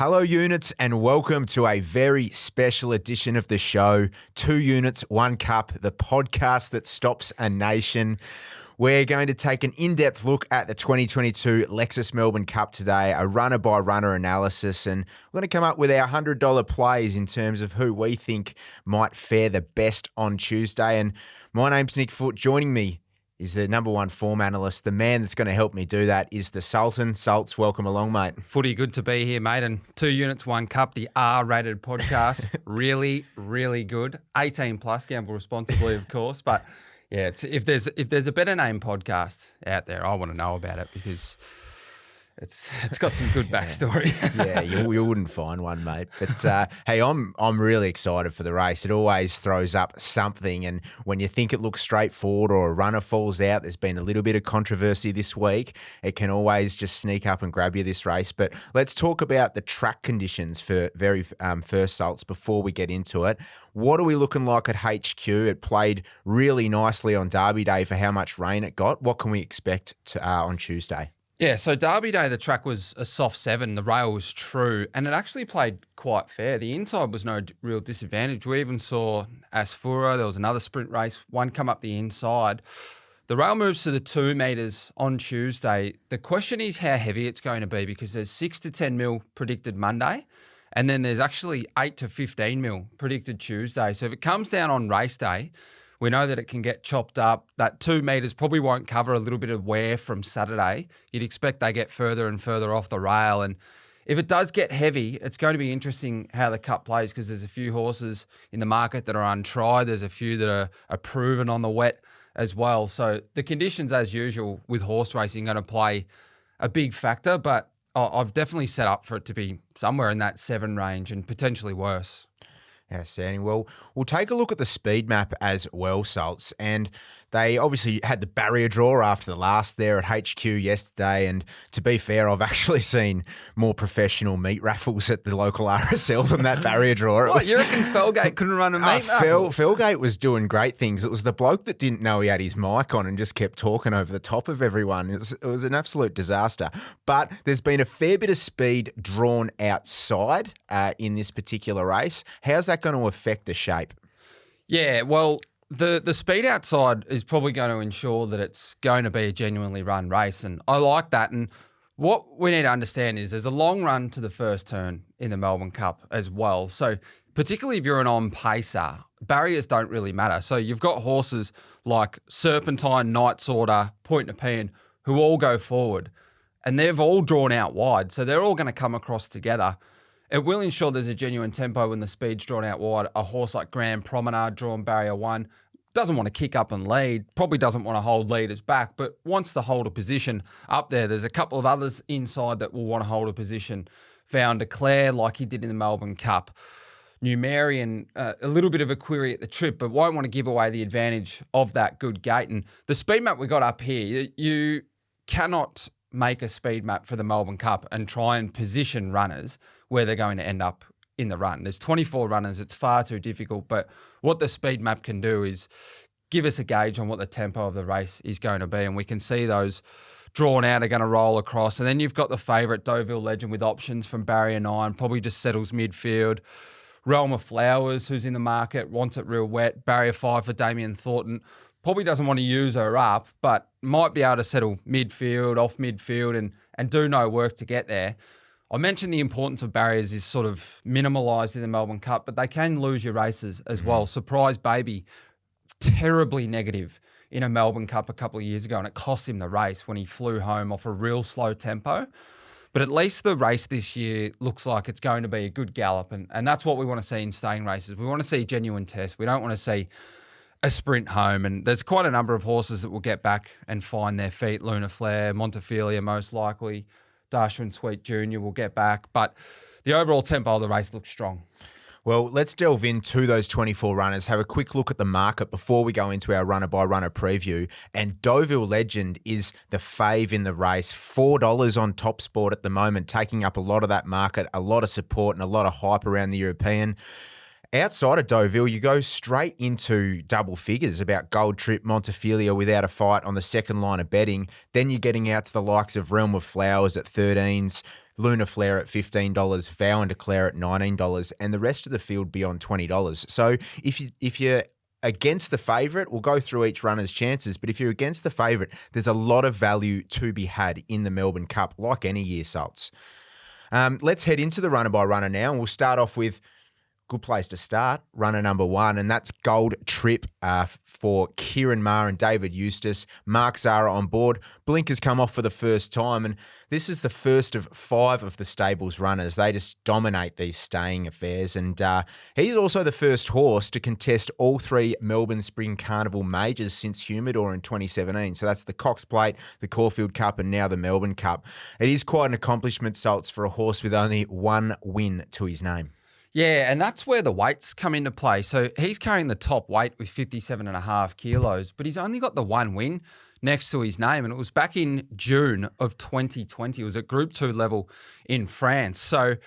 Hello, units, and welcome to a very special edition of the show, 2 Units, 1 Cup, the podcast that stops a nation. We're going to take an in-depth look at the 2022 Lexus Melbourne Cup today, a runner-by-runner analysis, and we're going to come up with our $100 plays in terms of who we think might fare the best on Tuesday. And my name's Nick Foote. Joining me is the number one form analyst. The man that's going to help me do that is the Sultan. Sults, welcome along, mate. Footy, good to be here, mate. And 2 Units, 1 Cup, the R-rated podcast. Really, really good. 18 plus, gamble responsibly, of course. But yeah, if there's a better name podcast out there, I want to know about it because it's got some good backstory. Yeah, you wouldn't find one, mate. But hey, I'm really excited for the race. It always throws up something, and when you think it looks straightforward or a runner falls out, there's been a little bit of controversy this week. It can always just sneak up and grab you this race. But let's talk about the track conditions for very first, Salts, before we get into it. What are we looking like at HQ? It played really nicely on Derby Day for how much rain it got. What can we expect on Tuesday? Yeah, so Derby Day, the track was a soft 7. The rail was true, and it actually played quite fair. The inside was no real disadvantage. We even saw Asfoora. There was another sprint race, one come up the inside. The rail moves to the 2 metres on Tuesday. The question is how heavy it's going to be because there's 6 to 10 mil predicted Monday, and then there's actually 8 to 15 mil predicted Tuesday. So if it comes down on race day, we know that it can get chopped up. That 2 metres probably won't cover a little bit of wear from Saturday. You'd expect they get further and further off the rail. And if it does get heavy, it's going to be interesting how the Cup plays because there's a few horses in the market that are untried. There's a few that are proven on the wet as well. So the conditions, as usual, with horse racing are going to play a big factor. But I've definitely set up for it to be somewhere in that 7 range and potentially worse. Outstanding. Well, we'll take a look at the speed map as well, Salts. And they obviously had the barrier draw after the last there at HQ yesterday. And to be fair, I've actually seen more professional meat raffles at the local RSL than that barrier draw. You reckon Felgate couldn't run a meat raffle? Felgate was doing great things. It was the bloke that didn't know he had his mic on and just kept talking over the top of everyone. It was an absolute disaster. But there's been a fair bit of speed drawn outside in this particular race. How's that going to affect the shape? Yeah, well, the speed outside is probably going to ensure that it's going to be a genuinely run race, and I like that. And what we need to understand is there's a long run to the first turn in the Melbourne Cup as well. So particularly if you're an on-pacer, barriers don't really matter. So you've got horses like Serpentine, Knight's Order, Point NEPEAN, who all go forward, and they've all drawn out wide. So they're all going to come across together. It will ensure there's a genuine tempo when the speed's drawn out wide. A horse like Grand Promenade drawn barrier 1 doesn't want to kick up and lead, probably doesn't want to hold leaders back, but wants to hold a position up there. There's a couple of others inside that will want to hold a position. Found Declare like he did in the Melbourne Cup. NUMERIAN, a little bit of a query at the trip, but won't want to give away the advantage of that good gate. And the speed map we got up here, you cannot make a speed map for the Melbourne Cup and try and position runners where they're going to end up in the run. There's 24 runners. It's far too difficult. But what the speed map can do is give us a gauge on what the tempo of the race is going to be. And we can see those drawn out are going to roll across. And then you've got the favourite DEAUVILLE Legend with options from barrier 9, probably just settles midfield. Realm of Flowers, who's in the market, wants it real wet. Barrier 5 for Damien Thornton. Probably doesn't want to use her up, but might be able to settle midfield, off midfield, and do no work to get there. I mentioned the importance of barriers is sort of minimalised in the Melbourne Cup, but they can lose your races as well. Surprise Baby, terribly negative in a Melbourne Cup a couple of years ago, and it cost him the race when he flew home off a real slow tempo. But at least the race this year looks like it's going to be a good gallop, and that's what we want to see in staying races. We want to see genuine tests. We don't want to see a sprint home, and there's quite a number of horses that will get back and find their feet. Lunar Flare, MONTEFILIA most likely, DAQIANSWEET Jr. will get back, but the overall tempo of the race looks strong. Well, let's delve into those 24 runners, have a quick look at the market before we go into our runner-by-runner preview. And DEAUVILLE Legend is the fave in the race, $4 on Top Sport at the moment, taking up a lot of that market, a lot of support and a lot of hype around the European. Outside of Deauville, you go straight into double figures about Gold Trip, MONTEFILIA without a fight on the second line of betting. Then you're getting out to the likes of Realm of Flowers at 13s, Lunar Flare at $15, Vow and Declare at $19, and the rest of the field beyond $20. So if you're against the favourite, we'll go through each runner's chances, but if you're against the favourite, there's a lot of value to be had in the Melbourne Cup, like any year, Salts. Let's head into the runner by runner now, and we'll start off with good place to start, runner number 1, and that's Gold Trip for Kieran Maher and David Eustace. Mark Zahra on board. Blinkers come off for the first time, and this is the first of 5 of the stable's runners. They just dominate these staying affairs, and he's also the first horse to contest all 3 Melbourne Spring Carnival majors since Humidor in 2017. So that's the Cox Plate, the Caulfield Cup, and now the Melbourne Cup. It is quite an accomplishment, Salts, for a horse with only 1 win to his name. Yeah, and that's where the weights come into play. So he's carrying the top weight with 57.5 kilos, but he's only got the 1 win next to his name, and it was back in June of 2020. It was at Group 2 level in France. So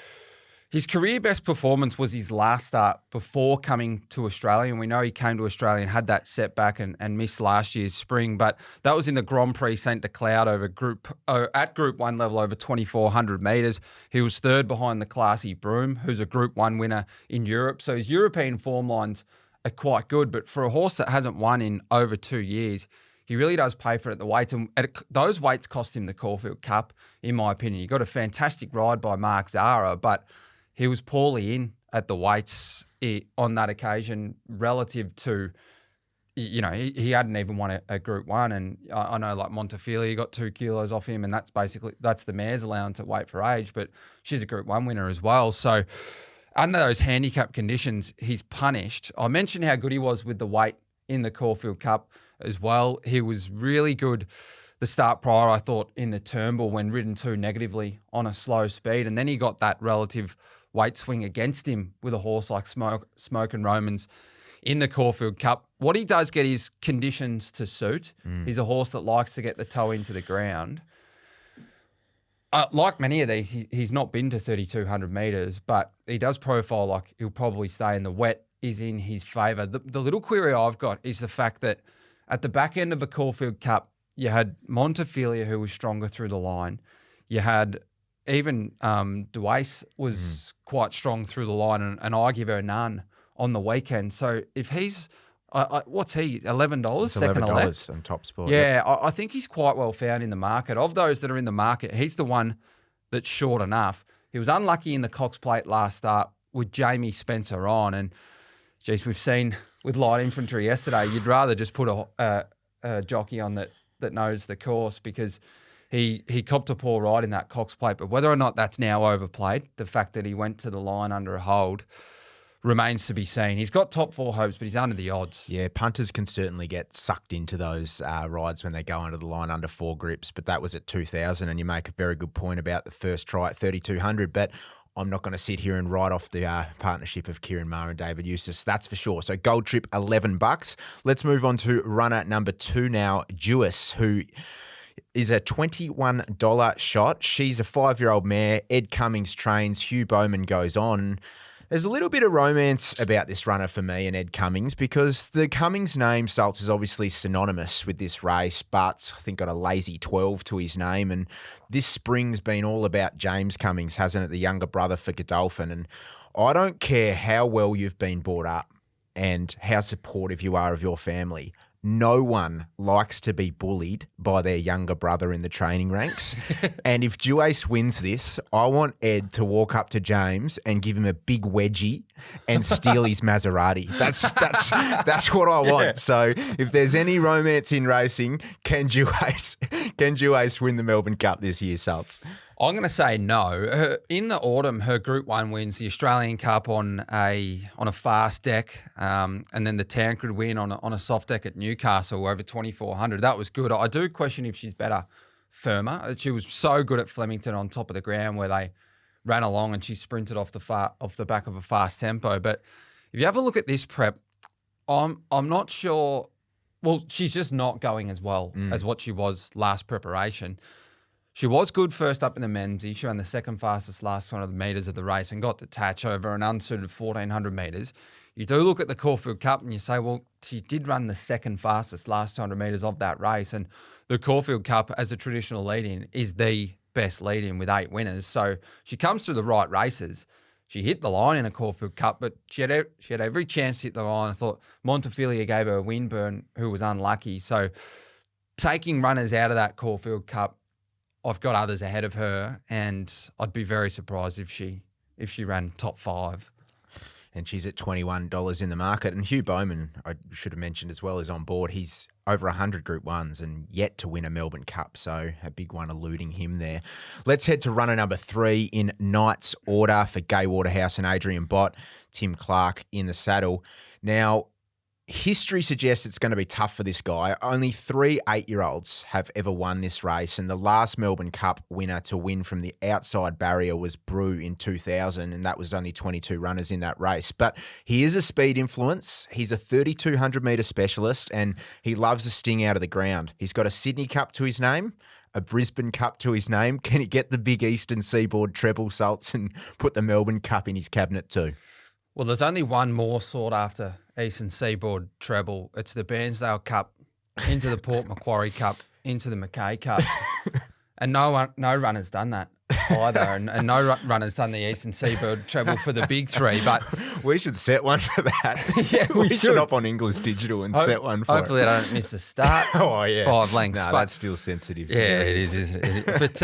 his career best performance was his last start before coming to Australia, and we know he came to Australia and had that setback and missed last year's spring, but that was in the Grand Prix Saint-Cloud at Group 1 level over 2,400 metres. He was third behind the Classy Broom, who's a Group 1 winner in Europe. So his European form lines are quite good, but for a horse that hasn't won in over 2 years, he really does pay for it at the weights, and those weights cost him the Caulfield Cup, in my opinion. He got a fantastic ride by Mark Zahra, but he was poorly in at the weights on that occasion relative to, you know, he hadn't even won a Group 1. And I know like Montefilia got 2 kilos off him, and that's the mare's allowance at weight for age, but she's a Group 1 winner as well. So under those handicap conditions, he's punished. I mentioned how good he was with the weight in the Caulfield Cup as well. He was really good the start prior, I thought, in the Turnbull when ridden too negatively on a slow speed. And then he got that relative weight swing against him with a horse like SMOKIN Romans in the Caulfield Cup. What he does get is conditions to suit. He's a horse that likes to get the toe into the ground. Like many of these, he's not been to 3,200 metres, but he does profile like he'll probably stay in the wet is in his favour. The little query I've got is the fact that at the back end of the Caulfield Cup, you had Montefilia, who was stronger through the line. You had even DUAIS was quite strong through the line, and I give her none on the weekend. So if he's, what's he, $11? It's $11 on Top Sport. Yeah, I think he's quite well found in the market. Of those that are in the market, he's the one that's short enough. He was unlucky in the Cox Plate last start with Jamie Spencer on, and geez, we've seen with light infantry yesterday, you'd rather just put a jockey on that knows the course, because he copped a poor ride in that Cox Plate. But whether or not that's now overplayed, the fact that he went to the line under a hold, remains to be seen. He's got top 4 hopes, but he's under the odds. Yeah, punters can certainly get sucked into those rides when they go under the line under 4 grips, but that was at 2,000, and you make a very good point about the first try at 3,200, but I'm not going to sit here and write off the partnership of Kieran Maher and David Eustace, that's for sure. So Gold Trip, $11. Let's move on to runner number 2 now, DUAIS, who is a $21 shot. She's a 5-year-old mare. Ed Cummings trains. Hugh Bowman goes on. There's a little bit of romance about this runner for me and Ed Cummings, because the Cummings name, Salts, is obviously synonymous with this race, but I think got a lazy 12 to his name. And this spring's been all about James Cummings, hasn't it? The younger brother for Godolphin. And I don't care how well you've been brought up and how supportive you are of your family. No one likes to be bullied by their younger brother in the training ranks. And if DUAIS wins this, I want Ed to walk up to James and give him a big wedgie and steal his Maserati. That's what I want. Yeah. So if there's any romance in racing, can DUAIS win the Melbourne Cup this year, Salts? I'm going to say no. In the autumn, her Group 1 wins the Australian Cup on a fast deck, and then the Tancred win on a soft deck at Newcastle over 2,400. That was good. I do question if she's better firmer. She was so good at Flemington on top of the ground where they ran along and she sprinted off the back of a fast tempo. But if you have a look at this prep, I'm not sure. Well, she's just not going as well as what she was last preparation. She was good first up in the Memsie. She ran the second fastest last 200 metres of the race and got detached over an unsuited 1,400 metres. You do look at the Caulfield Cup and you say, well, she did run the second fastest last 200 metres of that race. And the Caulfield Cup, as a traditional lead-in, is the best lead in with 8 winners. So she comes through the right races. She hit the line in a Caulfield Cup, but she had every chance to hit the line. I thought Montefilia gave her a win burn, who was unlucky. So taking runners out of that Caulfield Cup, I've got others ahead of her, and I'd be very surprised if she ran top 5. And she's at $21 in the market. And Hugh Bowman, I should have mentioned as well, is on board. He's over 100 Group 1s and yet to win a Melbourne Cup. So a big one eluding him there. Let's head to runner number 3 in Knights order for Gai Waterhouse and Adrian Bott. Tim Clark in the saddle. Now, history suggests it's going to be tough for this guy. Only 3 8-year-olds have ever won this race, and the last Melbourne Cup winner to win from the outside barrier was Brew in 2000, and that was only 22 runners in that race. But he is a speed influence. He's a 3,200-metre specialist, and he loves a sting out of the ground. He's got a Sydney Cup to his name, a Brisbane Cup to his name. Can he get the big Eastern Seaboard treble salts and put the Melbourne Cup in his cabinet too? Well, there's only one more sought after Eastern Seaboard treble. It's the Bairnsdale Cup, into the Port Macquarie Cup, into the Mackay Cup. And no runner's done that either. And no runner's done the Eastern Seaboard treble for the big 3. But we should set one for that. Yeah, we should hop on English Digital and set one for hopefully it. I don't miss the start. Oh, yeah. 5 lengths. No, but that's still sensitive. Yeah, it is, isn't it? But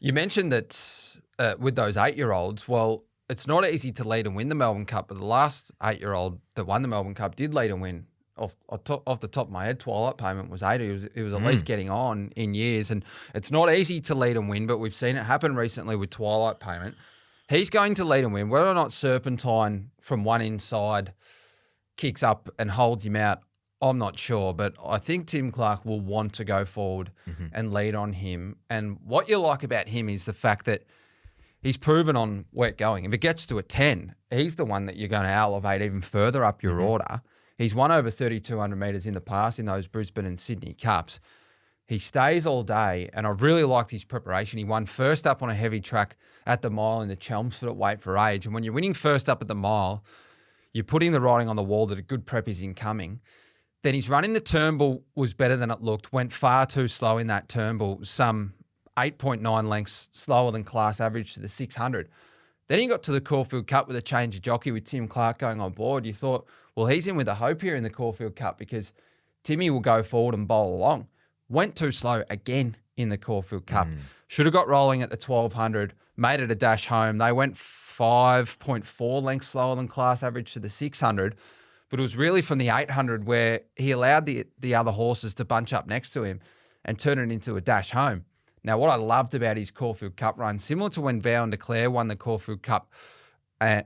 you mentioned that with those 8-year-olds, well, it's not easy to lead and win the Melbourne Cup, but the last 8-year-old that won the Melbourne Cup did lead and win. Off the top of my head, Twilight Payment was 8. He was at least getting on in years, and it's not easy to lead and win, but we've seen it happen recently with Twilight Payment. He's going to lead and win. Whether or not Serpentine from one inside kicks up and holds him out, I'm not sure, but I think Tim Clark will want to go forward and lead on him. And what you like about him is the fact that he's proven on wet going. If it gets to a 10, he's the one that you're going to elevate even further up your order. He's won over 3,200 metres in the past in those Brisbane and Sydney Cups. He stays all day, and I really liked his preparation. He won first up on a heavy track at the mile in the Chelmsford at Weight for Age. And when you're winning first up at the mile, you're putting the writing on the wall that a good prep is incoming. Then his run in the Turnbull was better than it looked, went far too slow in that Turnbull, some 8.9 lengths slower than class average to the 600. Then he got to the Caulfield Cup with a change of jockey with Tim Clark going on board. You thought, well, he's in with a hope here in the Caulfield Cup because Timmy will go forward and bowl along. Went too slow again in the Caulfield Cup. Should have got rolling at the 1,200, made it a dash home. They went 5.4 lengths slower than class average to the 600, but it was really from the 800 where he allowed the other horses to bunch up next to him and turn it into a dash home. Now, what I loved about his Caulfield Cup run, similar to when Vow and Declare won the Caulfield Cup,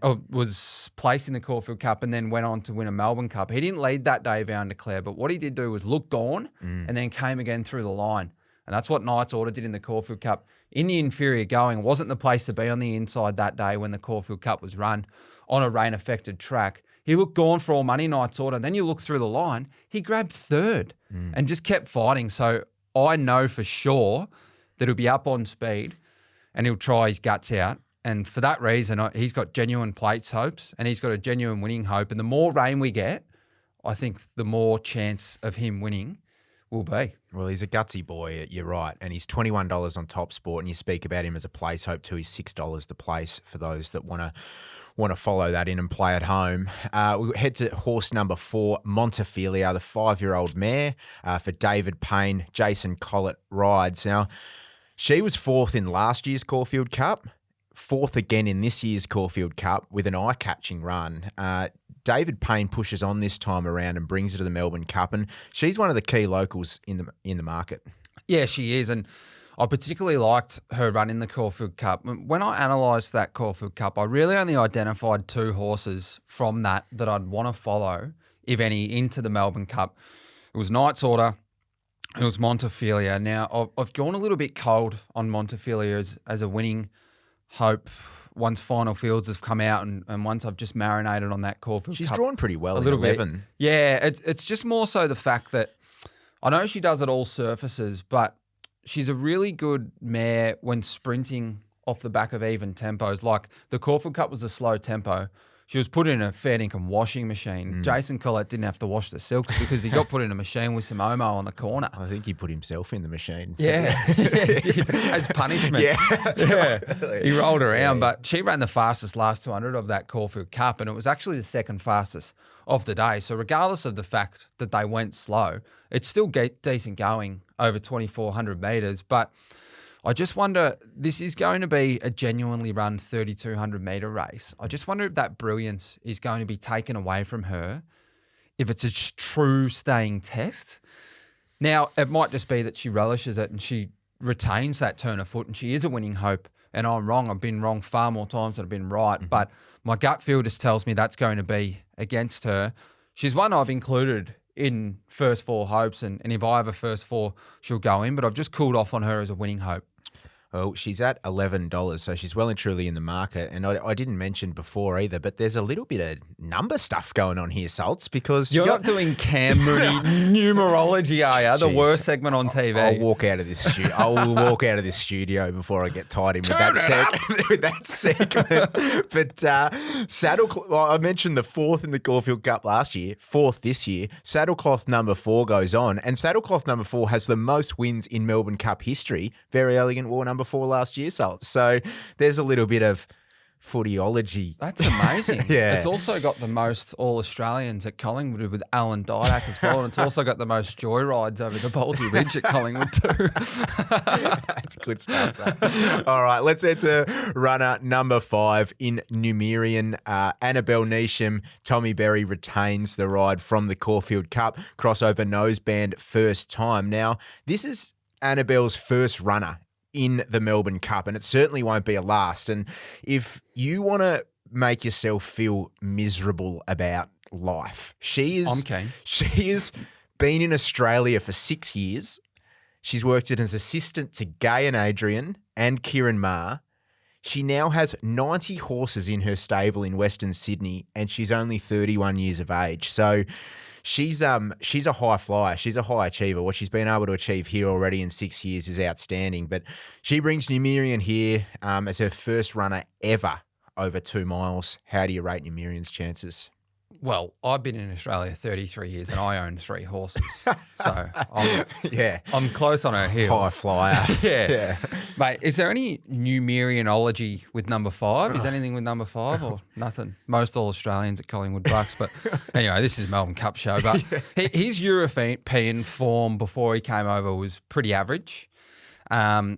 or was placed in the Caulfield Cup and then went on to win a Melbourne Cup. He didn't lead that day, Vow and Declare, but what he did do was look gone and then came again through the line. And that's what Knights Order did in the Caulfield Cup. In the inferior going, wasn't the place to be on the inside that day when the Caulfield Cup was run on a rain-affected track. He looked gone for all money, Knights Order. Then you look through the line, he grabbed 3rd and just kept fighting. So I know for sure that he'll be up on speed and he'll try his guts out. And for that reason, he's got genuine plates hopes and he's got a genuine winning hope. And the more rain we get, I think the more chance of him winning will be. Well, he's a gutsy boy, you're right. And he's $21 on Top Sport, and you speak about him as a place hope too. He's $6 the place for those that want to follow that in and play at home. We'll head to horse number 4, Montefilia, the 5-year-old mare for David Payne. Jason Collett rides. Now, she was 4th in last year's Caulfield Cup, 4th again in this year's Caulfield Cup with an eye-catching run. David Payne pushes on this time around and brings her to the Melbourne Cup, and she's one of the key locals in the market. Yeah, she is, and I particularly liked her run in the Caulfield Cup. When I analysed that Caulfield Cup, I really only identified 2 horses from that I'd want to follow, if any, into the Melbourne Cup. It was Knights Order, it was Montefilia. Now, I've gone a little bit cold on Montefilia as a winning hope once Final Fields has come out and once I've just marinated on that Caulfield Cup. She's drawn pretty well in 11. Bit. Yeah, it's just more so the fact that I know she does it all surfaces, but she's a really good mare when sprinting off the back of even tempos. Like the Caulfield Cup was a slow tempo. she was put in a fair income washing machine. Jason Collett didn't have to wash the silks because he got put in a machine with some Omo on the corner. I think he put himself in the machine. Yeah, as punishment. Yeah. He rolled around, but she ran the fastest last 200 of that Caulfield Cup, and it was actually the second fastest of the day. So regardless of the fact that they went slow, it's still decent going over 2,400 metres. But I just wonder, this is going to be a genuinely run 3,200 metre race. I just wonder if that brilliance is going to be taken away from her, if it's a true staying test. Now, it might just be that she relishes it and she retains that turn of foot and she is a winning hope. And I'm wrong. I've been wrong far more times than I've been right. Mm-hmm. But my gut feel just tells me that's going to be against her. She's one I've included in first four hopes. And if I have a first four, she'll go in. But I've just cooled off on her as a winning hope. Well, she's at $11, so she's well and truly in the market. And I didn't mention before either, but there's a little bit of number stuff going on here, Salts, because you're not doing Cam Mooney numerology, are you? The worst segment on TV. I'll walk out of this studio. I will walk out of this studio before I get tied in with that segment. But saddlecloth. Well, I mentioned the fourth in the Caulfield Cup last year, fourth this year. Saddlecloth number 4 goes on, and saddlecloth number 4 has the most wins in Melbourne Cup history. Very Elegant wore number 4 last year, so there's a little bit of footyology. That's amazing. Yeah. It's also got the most All-Australians at Collingwood with Alan Didak as well, and it's also got the most joyrides over the Baldy Ridge at Collingwood too. That's good stuff, that. All right, let's head to runner number 5 in Numerian. Annabelle Neesham, Tommy Berry retains the ride from the Caulfield Cup. Crossover noseband first time. Now, this is Annabelle's first runner in the Melbourne Cup, and it certainly won't be a last. And if you want to make yourself feel miserable about life, she has been in Australia for 6 years. She's worked as assistant to Gay and Adrian and Kieran Maher. She now has 90 horses in her stable in Western Sydney, and she's only 31 years of age. So she's a high flyer. She's a high achiever. What she's been able to achieve here already in 6 years is outstanding. But she brings Numerian here as her first runner ever over 2 miles. How do you rate Numerian's chances? Well, I've been in Australia 33 years and I own 3 horses. So I'm close on her heels. High flyer. Yeah. Mate, is there any Numerianology with number 5? Is there anything with number 5 or nothing? Most all Australians at Collingwood Bucks. But anyway, this is a Melbourne Cup show. But his European form before he came over was pretty average. I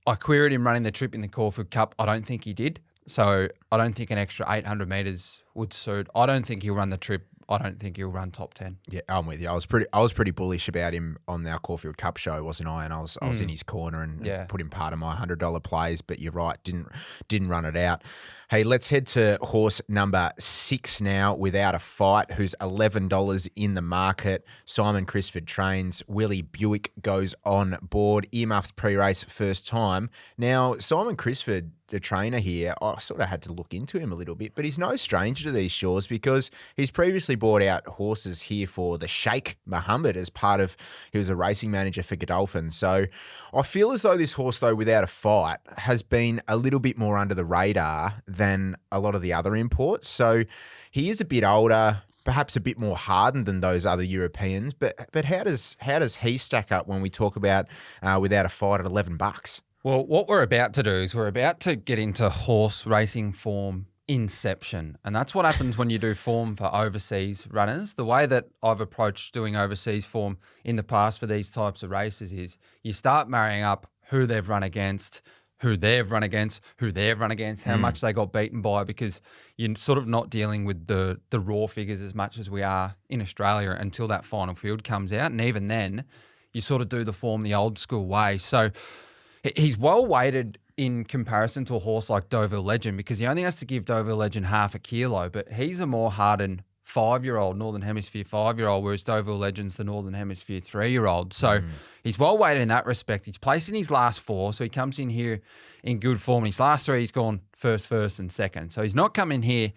queried him running the trip in the Caulfield Cup. I don't think he did. So I don't think an extra 800 metres would suit. I don't think he'll run the trip. I don't think he'll run top 10. Yeah, I'm with you. I was pretty bullish about him on our Caulfield Cup show, wasn't I? And I was in his corner and put him part of my $100 plays. But you're right, didn't run it out. Hey, let's head to horse number 6 now, Without a Fight, who's $11 in the market. Simon Crisford trains. Willie Buick goes on board. Earmuffs pre-race first time. Now, Simon Crisford, the trainer here, I sort of had to look into him a little bit, but he's no stranger to these shores because he's previously bought out horses here for the Sheikh Mohammed as part of, he was a racing manager for Godolphin. So I feel as though this horse, though, Without a Fight, has been a little bit more under the radar than a lot of the other imports. So he is a bit older, perhaps a bit more hardened than those other Europeans. But how does he stack up when we talk about Without a Fight at $11? Well, what we're about to do is we're about to get into horse racing form inception. And that's what happens when you do form for overseas runners. The way that I've approached doing overseas form in the past for these types of races is you start marrying up who they've run against, who they've run against, how much they got beaten by, because you're sort of not dealing with the raw figures as much as we are in Australia until that final field comes out. And even then, you sort of do the form the old school way. So he's well weighted in comparison to a horse like Deauville Legend because he only has to give Deauville Legend half a kilo, but he's a more hardened 5-year-old, Northern Hemisphere 5-year-old, whereas Deauville Legend's the Northern Hemisphere 3-year-old. So he's well weighted in that respect. He's placed in his last 4, so he comes in here in good form. In his last 3, he's gone first, and second. So he's not coming here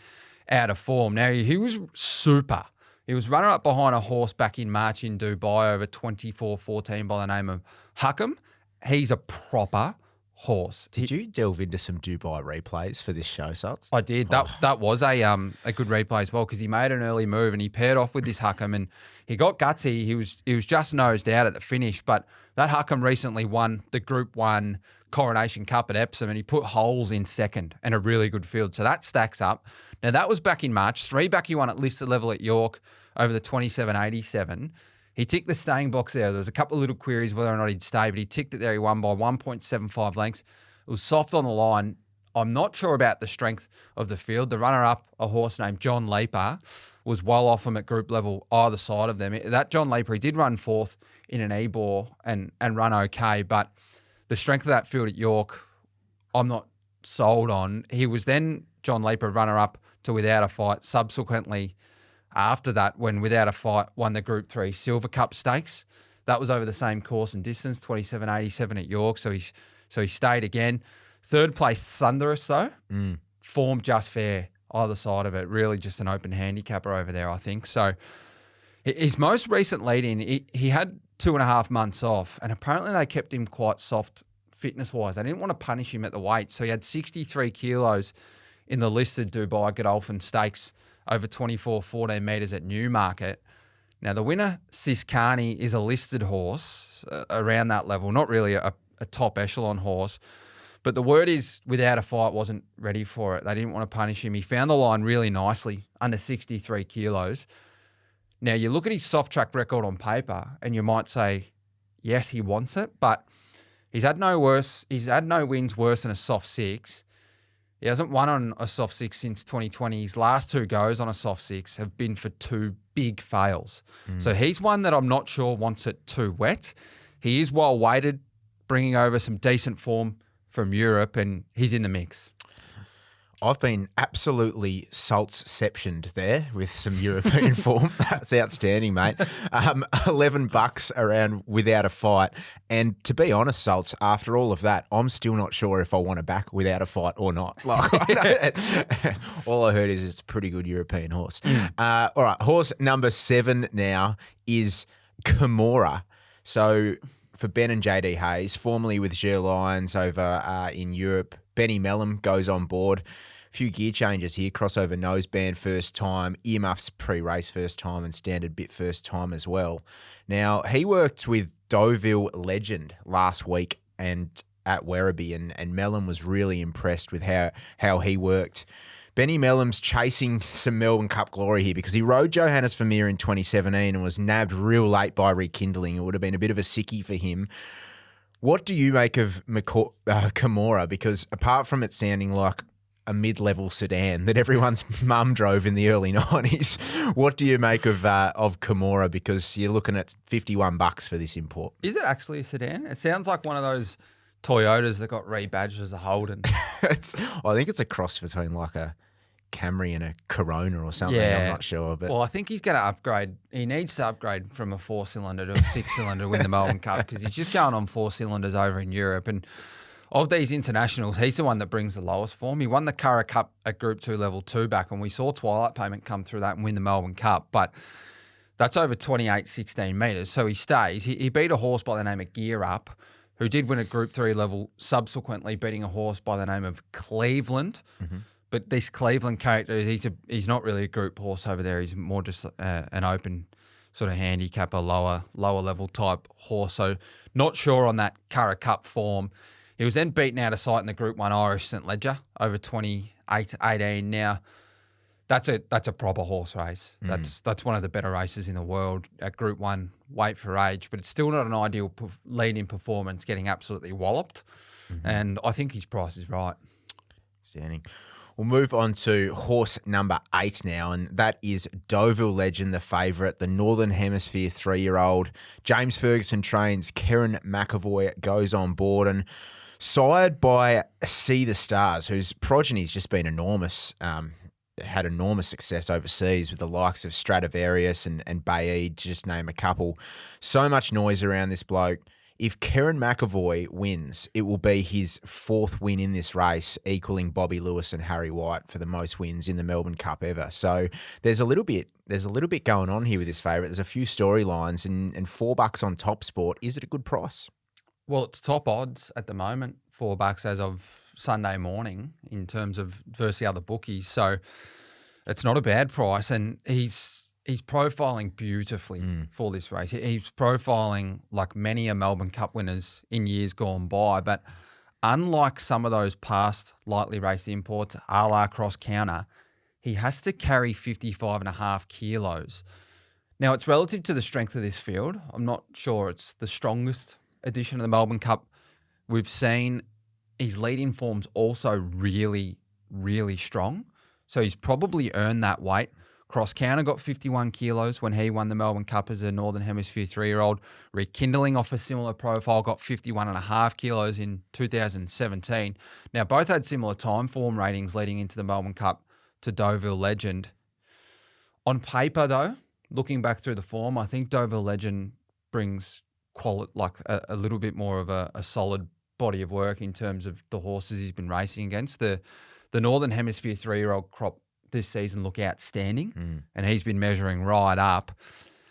out of form. Now, he was super. He was runner-up behind a horse back in March in Dubai over 24-14 by the name of Huckam. He's a proper horse. Did you delve into some Dubai replays for this show, Suts? I did. That was a good replay as well because he made an early move and he paired off with this Huckham and he got gutsy. He was just nosed out at the finish, but that Huckham recently won the Group 1 Coronation Cup at Epsom and he put holes in second and a really good field. So that stacks up. Now that was back in March. 3 back he won at listed level at York over the 27.87. He ticked the staying box there. There was a couple of little queries whether or not he'd stay, but he ticked it there. He won by 1.75 lengths. It was soft on the line. I'm not sure about the strength of the field. The runner-up, a horse named John Leaper, was well off him at group level either side of them. That John Leaper, he did run fourth in an E-bore and run okay, but the strength of that field at York, I'm not sold on. He was then, John Leaper, runner-up to Without a Fight. Subsequently, after that, when Without a Fight won the Group 3 Silver Cup Stakes, that was over the same course and distance, 27.87 at York, so he stayed again. Third place, Thunderous, though. Form just fair, either side of it. Really just an open handicapper over there, I think. So his most recent lead-in, he had 2.5 months off, and apparently they kept him quite soft fitness-wise. They didn't want to punish him at the weight, so he had 63 kilos in the listed Dubai Godolphin Stakes over 14 metres at Newmarket. Now, the winner, Siskani, is a listed horse around that level, not really a top echelon horse. But the word is Without a Fight wasn't ready for it. They didn't want to punish him. He found the line really nicely, under 63 kilos. Now, you look at his soft track record on paper and you might say, yes, he wants it, but he's had no wins worse than a soft 6. He hasn't won on a soft 6 since 2020. His last 2 goes on a soft 6 have been for 2 big fails. So he's one that I'm not sure wants it too wet. He is well weighted, bringing over some decent form from Europe, and he's in the mix. I've been absolutely saltceptioned there with some European form. That's outstanding, mate. $11 around Without a Fight. And to be honest, Salts, after all of that, I'm still not sure if I want to back Without a Fight or not. Like, all I heard is it's a pretty good European horse. All right, horse number 7 now is CAMORRA. So for Ben and JD Hayes, formerly with Gir Lions over in Europe, Benny Mellum goes on board. A few gear changes here, crossover noseband first time, earmuffs pre-race first time, and standard bit first time as well. Now, he worked with DEAUVILLE legend last week and at Werribee, and Mellum was really impressed with how he worked. Benny Mellum's chasing some Melbourne Cup glory here because he rode Johannes Vermeer in 2017 and was nabbed real late by Rekindling. It would have been a bit of a sickie for him. What do you make of CAMORRA? Because apart from it sounding like a mid-level sedan that everyone's mum drove in the early 90s, what do you make of CAMORRA? Because you're looking at $51 for this import. Is it actually a sedan? It sounds like one of those Toyotas that got rebadged as a Holden. I think it's a cross between like a Camry and a Corona or something. Yeah. I'm not sure. But well, I think he's going to upgrade. He needs to upgrade from a 4-cylinder to a 6-cylinder to win the Melbourne Cup because he's just going on 4 cylinders over in Europe. And of these internationals, he's the one that brings the lowest form. He won the Curra Cup at Group 2 Level 2 back, and we saw Twilight Payment come through that and win the Melbourne Cup. But that's over 16 metres, so he stays. He beat a horse by the name of Gear Up, who did win a Group 3 level, subsequently beating a horse by the name of Cleveland. Mm-hmm. But this Cleveland character, he's not really a group horse over there. He's more just an open sort of handicapper, lower level type horse. So not sure on that Curra Cup form. He was then beaten out of sight in the Group 1 Irish St Ledger over 28-18. Now, that's a proper horse race. That's one of the better races in the world at Group 1 weight for age, but it's still not an ideal lead-in performance, getting absolutely walloped. Mm-hmm. And I think his price is right. Outstanding. We'll move on to horse number 8 now, and that is Deauville legend, the favourite, the Northern Hemisphere 3-year-old. James Ferguson trains, Kieran McAvoy goes on board, and sired by See the Stars, whose progeny's just been enormous. Had enormous success overseas with the likes of Stradivarius and Baid, to just name a couple. So much noise around this bloke. If Kieran McAvoy wins, it will be his 4th win in this race, equaling Bobby Lewis and Harry White for the most wins in the Melbourne Cup ever. So there's a little bit going on here with this favourite. There's a few storylines, and $4 on Top Sport. Is it a good price? Well, it's top odds at the moment 4 bucks as of Sunday morning in terms of versus the other bookies. So it's not a bad price, and he's profiling beautifully for this race. He's profiling like many a Melbourne Cup winners in years gone by, but unlike some of those past lightly raced imports, a la cross counter, he has to carry 55.5 kilos. Now, it's relative to the strength of this field. I'm not sure it's the strongest edition of the Melbourne Cup we've seen. His lead-in form's also really, really strong. So he's probably earned that weight. Cross counter got 51 kilos when he won the Melbourne Cup as a Northern Hemisphere 3-year-old. Rekindling off a similar profile got 51.5 kilos in 2017. Now, both had similar time form ratings leading into the Melbourne Cup to Deauville Legend. On paper, though, looking back through the form, I think Deauville Legend brings a little bit more of a solid body of work in terms of the horses he's been racing against. The Northern Hemisphere 3-year-old crop this season look outstanding, and he's been measuring right up.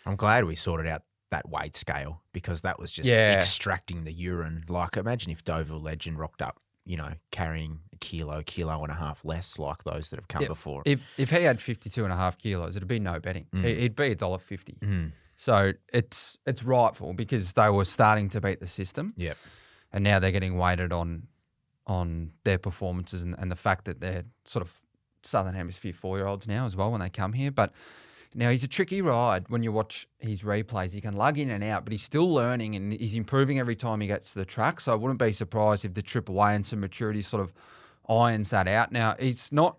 I'm glad we sorted out that weight scale because that was just extracting the urine. Like, imagine if Deauville Legend rocked up, carrying a kilo and a half less like those that have come before. If he had 52.5 kilos, it'd be no betting. It'd be $1.50. So it's rightful because they were starting to beat the system. Yep. And now they're getting weighted on their performances and the fact that they're sort of Southern Hemisphere 4-year-olds now as well when they come here. But now he's a tricky ride when you watch his replays. He can lug in and out, but he's still learning and he's improving every time he gets to the track. So I wouldn't be surprised if the trip away and some maturity sort of irons that out. Now, he's not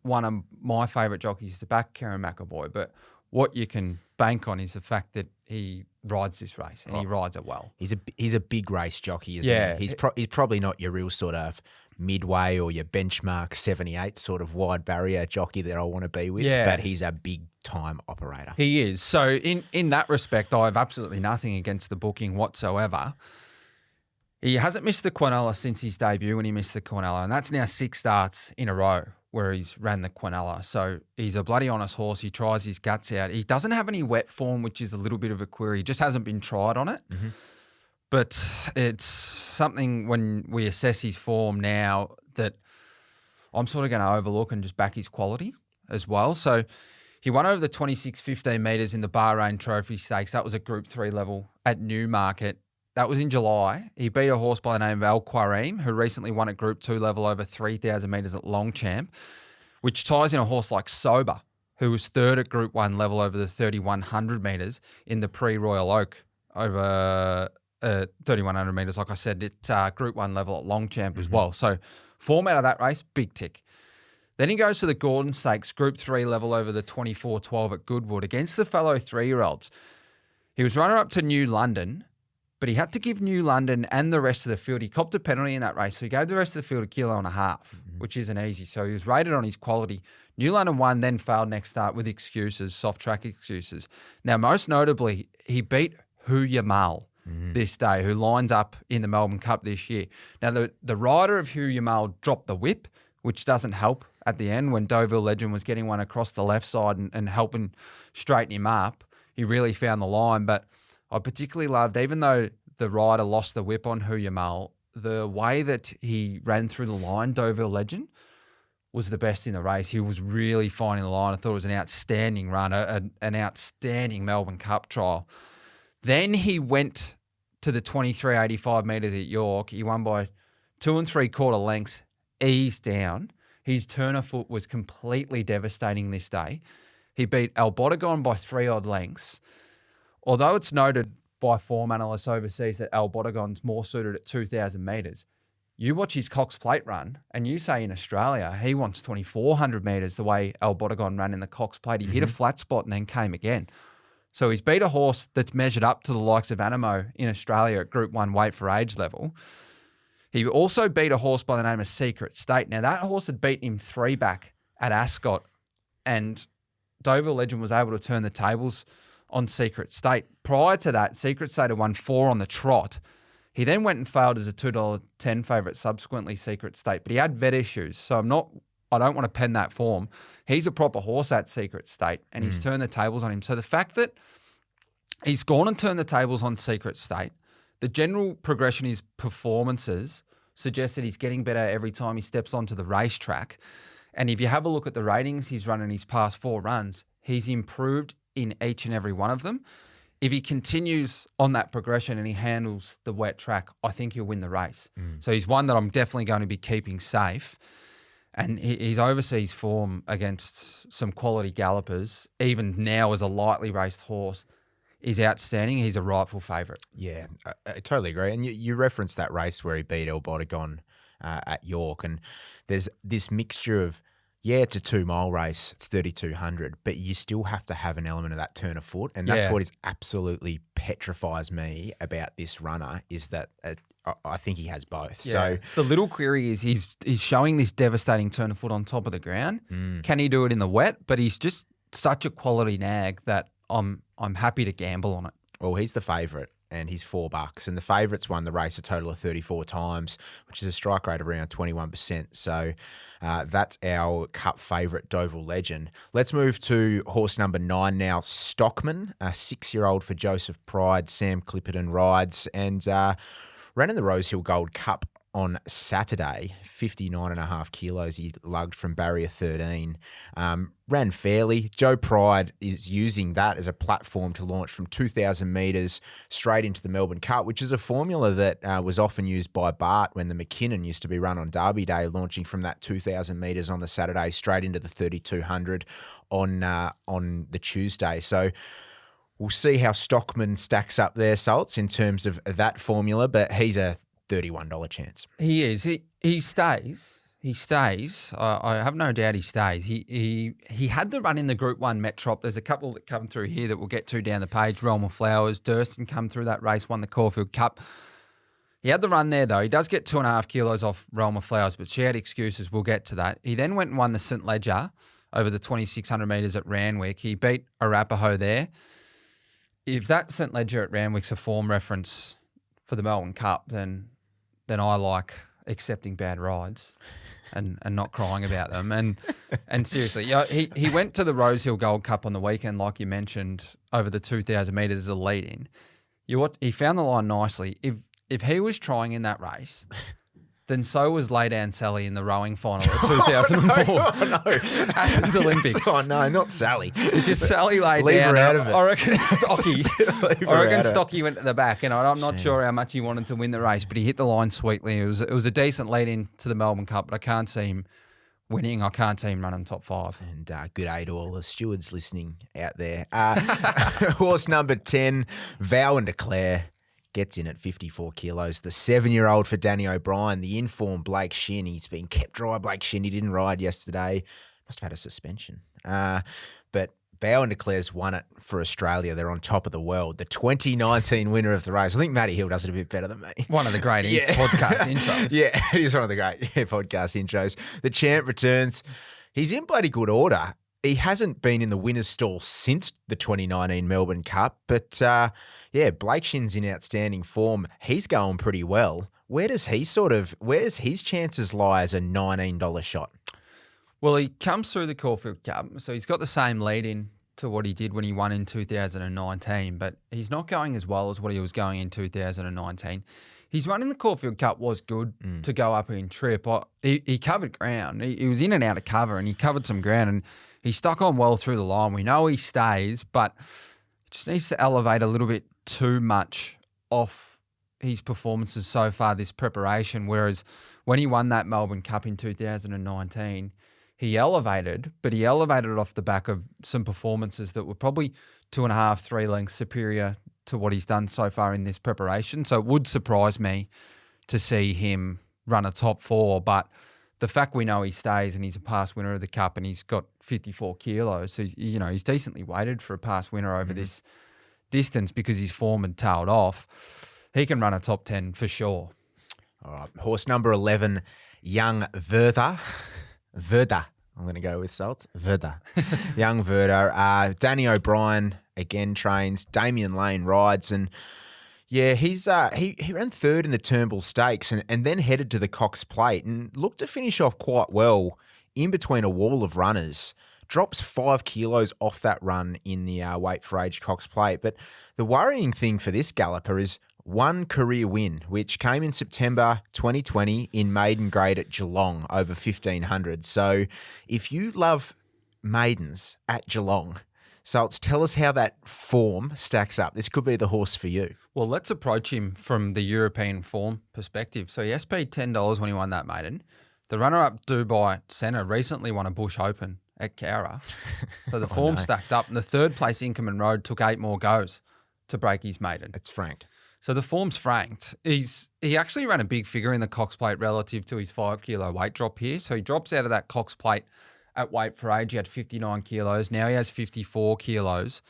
one of my favourite jockeys to back, Karen McAvoy, but what you can bank on is the fact that he rides this race and he rides it well. He's a big race jockey, isn't he? He's probably not your real sort of midway or your benchmark 78 sort of wide barrier jockey that I want to be with, but he's a big time operator. He is. So in that respect, I have absolutely nothing against the booking whatsoever. He hasn't missed the Quinella since his debut when he missed the Quinella, and that's now 6 starts in a row where he's ran the Quinella. So he's a bloody honest horse. He tries his guts out. He doesn't have any wet form, which is a little bit of a query. He just hasn't been tried on it. But it's something when we assess his form now that I'm sort of going to overlook and just back his quality as well. So he won over the 26-15 metres in the Bahrain Trophy Stakes. That was at Group 3 level at Newmarket. That was in July. He beat a horse by the name of Al Qareem, who recently won at Group 2 level over 3,000 metres at Longchamp, which ties in a horse like Sober, who was third at Group 1 level over the 3,100 metres in the pre-Royal Oak over 3,100 metres. Like I said, it's Group 1 level at Longchamp as well. So form out of that race, big tick. Then he goes to the Gordon Stakes, Group 3 level over the 24-12 at Goodwood against the fellow 3-year-olds. He was runner-up to New London, but he had to give New London and the rest of the field. He copped a penalty in that race, so he gave the rest of the field 1.5 kilos, which isn't easy. So he was rated on his quality. New London won, then failed next start with excuses, soft track excuses. Now, most notably, he beat Hu Yamal this day, who lines up in the Melbourne Cup this year. Now, the rider of Hu Yamal dropped the whip, which doesn't help at the end when Deauville Legend was getting one across the left side and helping straighten him up. He really found the line, but I particularly loved, even though the rider lost the whip on Hu Yamal, the way that he ran through the line, Deauville Legend, was the best in the race. He was really finding the line. I thought it was an outstanding run, an outstanding Melbourne Cup trial. Then he went to the 23.85 metres at York. He won by 2 3/4 lengths, eased down. His turn of foot was completely devastating this day. He beat El Bodegon by 3 odd lengths. Although it's noted by form analysts overseas that El Bodegon's more suited at 2,000 metres, you watch his Cox Plate run and you say in Australia he wants 2,400 metres the way El Bodegon ran in the Cox Plate. He hit a flat spot and then came again. So he's beat a horse that's measured up to the likes of Animo in Australia at Group 1 weight for age level. He also beat a horse by the name of Secret State. Now, that horse had beaten him 3 back at Ascot, and Deauville Legend was able to turn the tables on Secret State. Prior to that, Secret State had won 4 on the trot. He then went and failed as a $2.10 favourite, subsequently Secret State, but he had vet issues, so I don't want to pen that form. He's a proper horse at Secret State, and he's turned the tables on him. So the fact that he's gone and turned the tables on Secret State, the general progression is performances suggests that he's getting better every time he steps onto the racetrack. And if you have a look at the ratings he's run in his past 4 runs, he's improved in each and every one of them. If he continues on that progression and he handles the wet track, I think he'll win the race. So he's one that I'm definitely going to be keeping safe. And his overseas form against some quality gallopers, even now as a lightly raced horse, is outstanding. He's a rightful favourite. Yeah, I totally agree. And you referenced that race where he beat El Bodegon at York. And there's this mixture of, it's a 2-mile race. It's 3,200, but you still have to have an element of that turn of foot. And that's what is absolutely petrifies me about this runner is that I think he has both. Yeah. So the little query is he's showing this devastating turn of foot on top of the ground. Can he do it in the wet? But he's just such a quality nag that I'm happy to gamble on it. Well, he's the favourite. And he's $4. And the favourites won the race a total of 34 times, which is a strike rate of around 21%. So that's our Cup favourite, Deauville Legend. Let's move to horse number 9 now, Stockman, a 6-year-old for Joseph Pride, Sam Clipperton rides, and ran in the Rosehill Gold Cup on Saturday, 59.5 kilos he lugged from barrier 13. Ran fairly. Joe Pride is using that as a platform to launch from 2,000 metres straight into the Melbourne Cup, which is a formula that was often used by Bart when the McKinnon used to be run on Derby Day, launching from that 2,000 metres on the Saturday straight into the 3,200 on the Tuesday. So we'll see how Stockman stacks up there, Salts, in terms of that formula, but he's a $31 chance. He is. He stays. He stays. I have no doubt he stays. He had the run in the Group 1 Metrop. There's a couple that come through here that we'll get to down the page. Realm of Flowers. Durston come through that race, won the Caulfield Cup. He had the run there, though. He does get 2.5 kilos off Realm of Flowers, but she had excuses. We'll get to that. He then went and won the St. Ledger over the 2,600 metres at Randwick. He beat Arapaho there. If that St. Ledger at Randwick's a form reference for the Melbourne Cup, then I like accepting bad rides and not crying about them. And seriously, he went to the Rosehill Gold Cup on the weekend, like you mentioned, over the 2,000 metres as a lead-in. He found the line nicely. If he was trying in that race, then so was Laydown Sally in the rowing final at 2004 Athens Olympics. Oh, no, not Sally. Because Sally laid Leave down. her out of it. I reckon Stocky went to the back, and I'm not sure how much he wanted to win the race, but he hit the line sweetly. It was a decent lead-in to the Melbourne Cup, but I can't see him winning. I can't see him running top 5. And good day to all the stewards listening out there. Horse number 10, Vow and Declare. Gets in at 54 kilos. The 7-year-old for Danny O'Brien, the informed Blake Shin. He's been kept dry, Blake Shin. He didn't ride yesterday. Must have had a suspension. But Vow and Declare's won it for Australia. They're on top of the world. The 2019 winner of the race. I think Matty Hill does it a bit better than me. One of the great podcast intros. Yeah, it is one of the great podcast intros. The champ returns. He's in bloody good order. He hasn't been in the winner's stall since the 2019 Melbourne Cup, but Blake Shin's in outstanding form. He's going pretty well. Where's his chances lie as a $19 shot? Well, he comes through the Caulfield Cup, so he's got the same lead in to what he did when he won in 2019, but he's not going as well as what he was going in 2019. His run in the Caulfield Cup was good to go up in trip. He covered ground. He was in and out of cover, and he covered some ground, and he stuck on well through the line. We know he stays, but just needs to elevate a little bit too much off his performances so far this preparation, whereas when he won that Melbourne Cup in 2019, he elevated, but he elevated off the back of some performances that were probably 2.5, 3 lengths superior to what he's done so far in this preparation. So it would surprise me to see him run a top 4, but the fact we know he stays and he's a past winner of the Cup and he's got 54 kilos, so he's decently weighted for a past winner over this distance because his form had tailed off. He can run a top 10 for sure. All right, horse number 11, Young Werther. Werther. I'm going to go with Salt. Werther. Young Werther. Danny O'Brien again trains. Damien Lane rides, and yeah, he ran 3rd in the Turnbull Stakes and then headed to the Cox Plate and looked to finish off quite well in between a wall of runners. Drops 5 kilos off that run in the Weight for Age Cox Plate. But the worrying thing for this galloper is one career win, which came in September 2020 in maiden grade at Geelong over 1,500. So if you love maidens at Geelong, Salts, tell us how that form stacks up. This could be the horse for you. Well, let's approach him from the European form perspective. So he SP $10 when he won that maiden. The runner-up Dubai Centre recently won a Bush Open at Cowra. So the form stacked up. And the third place Inkerman Road took 8 more goes to break his maiden. It's franked. So the form's franked. He actually ran a big figure in the Cox Plate relative to his 5 kilo weight drop here. So he drops out of that Cox Plate at weight for age. He had 59 kilos. Now he has 54 kilos.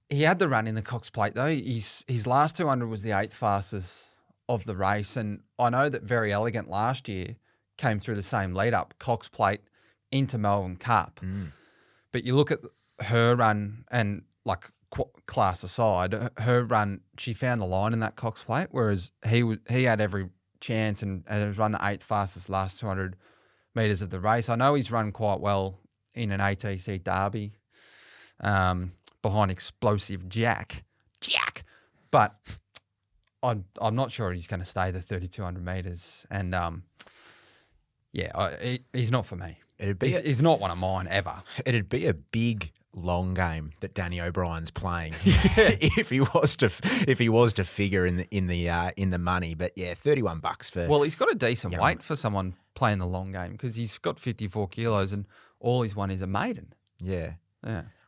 He had the run in the Cox Plate though. His last 200 was the 8th fastest of the race. And I know that Very Elegant last year came through the same lead up, Cox Plate into Melbourne Cup. But you look at her run and like class aside, her run, she found the line in that Cox Plate, whereas he had every chance and has run the 8th fastest last 200 metres of the race. I know he's run quite well in an ATC derby behind Explosive Jack, but I'm not sure he's going to stay the 3,200 metres. And he's not for me. He's not one of mine ever. It'd be a big long game that Danny O'Brien's playing if he was to figure in the money. But yeah, $31 for. Well, he's got a decent weight for someone playing the long game because he's got 54 kilos and all he's won is a maiden. Yeah.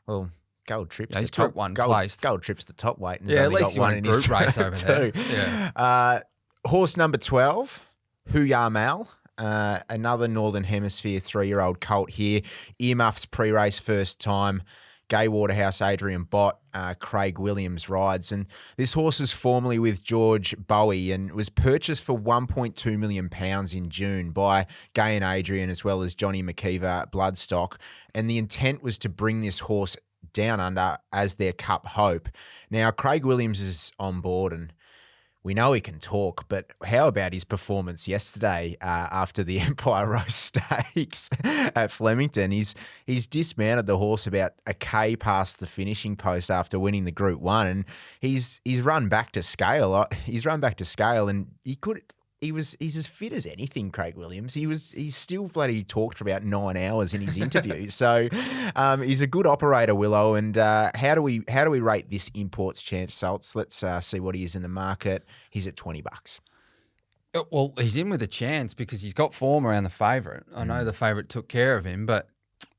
Well, Gold Trip's he's the top Group 1 Gold, placed. Gold Trip's the top weight. And at least he won a group race over there. Yeah. Horse number 12, Huya Mal. Another Northern Hemisphere 3-year-old colt here. Earmuffs pre-race first time. Gay Waterhouse, Adrian Bott, Craig Williams rides. And this horse is formerly with George Bowie and was purchased for £1.2 million in June by Gay and Adrian as well as Johnny McKeever Bloodstock. And the intent was to bring this horse down under as their cup hope. Now, Craig Williams is on board and we know he can talk, but how about his performance yesterday after the Empire Rose Stakes at Flemington? He's dismounted the horse about a K past the finishing post after winning the Group 1, and he's run back to scale. He's and he's as fit as anything, Craig Williams. He's still bloody talked for about 9 hours in his interview. So he's a good operator, Willow. And how do we rate this imports chance, Salts? Let's see what he is in the market. He's at $20. Well, he's in with a chance because he's got form around the favourite. I know the favourite took care of him, but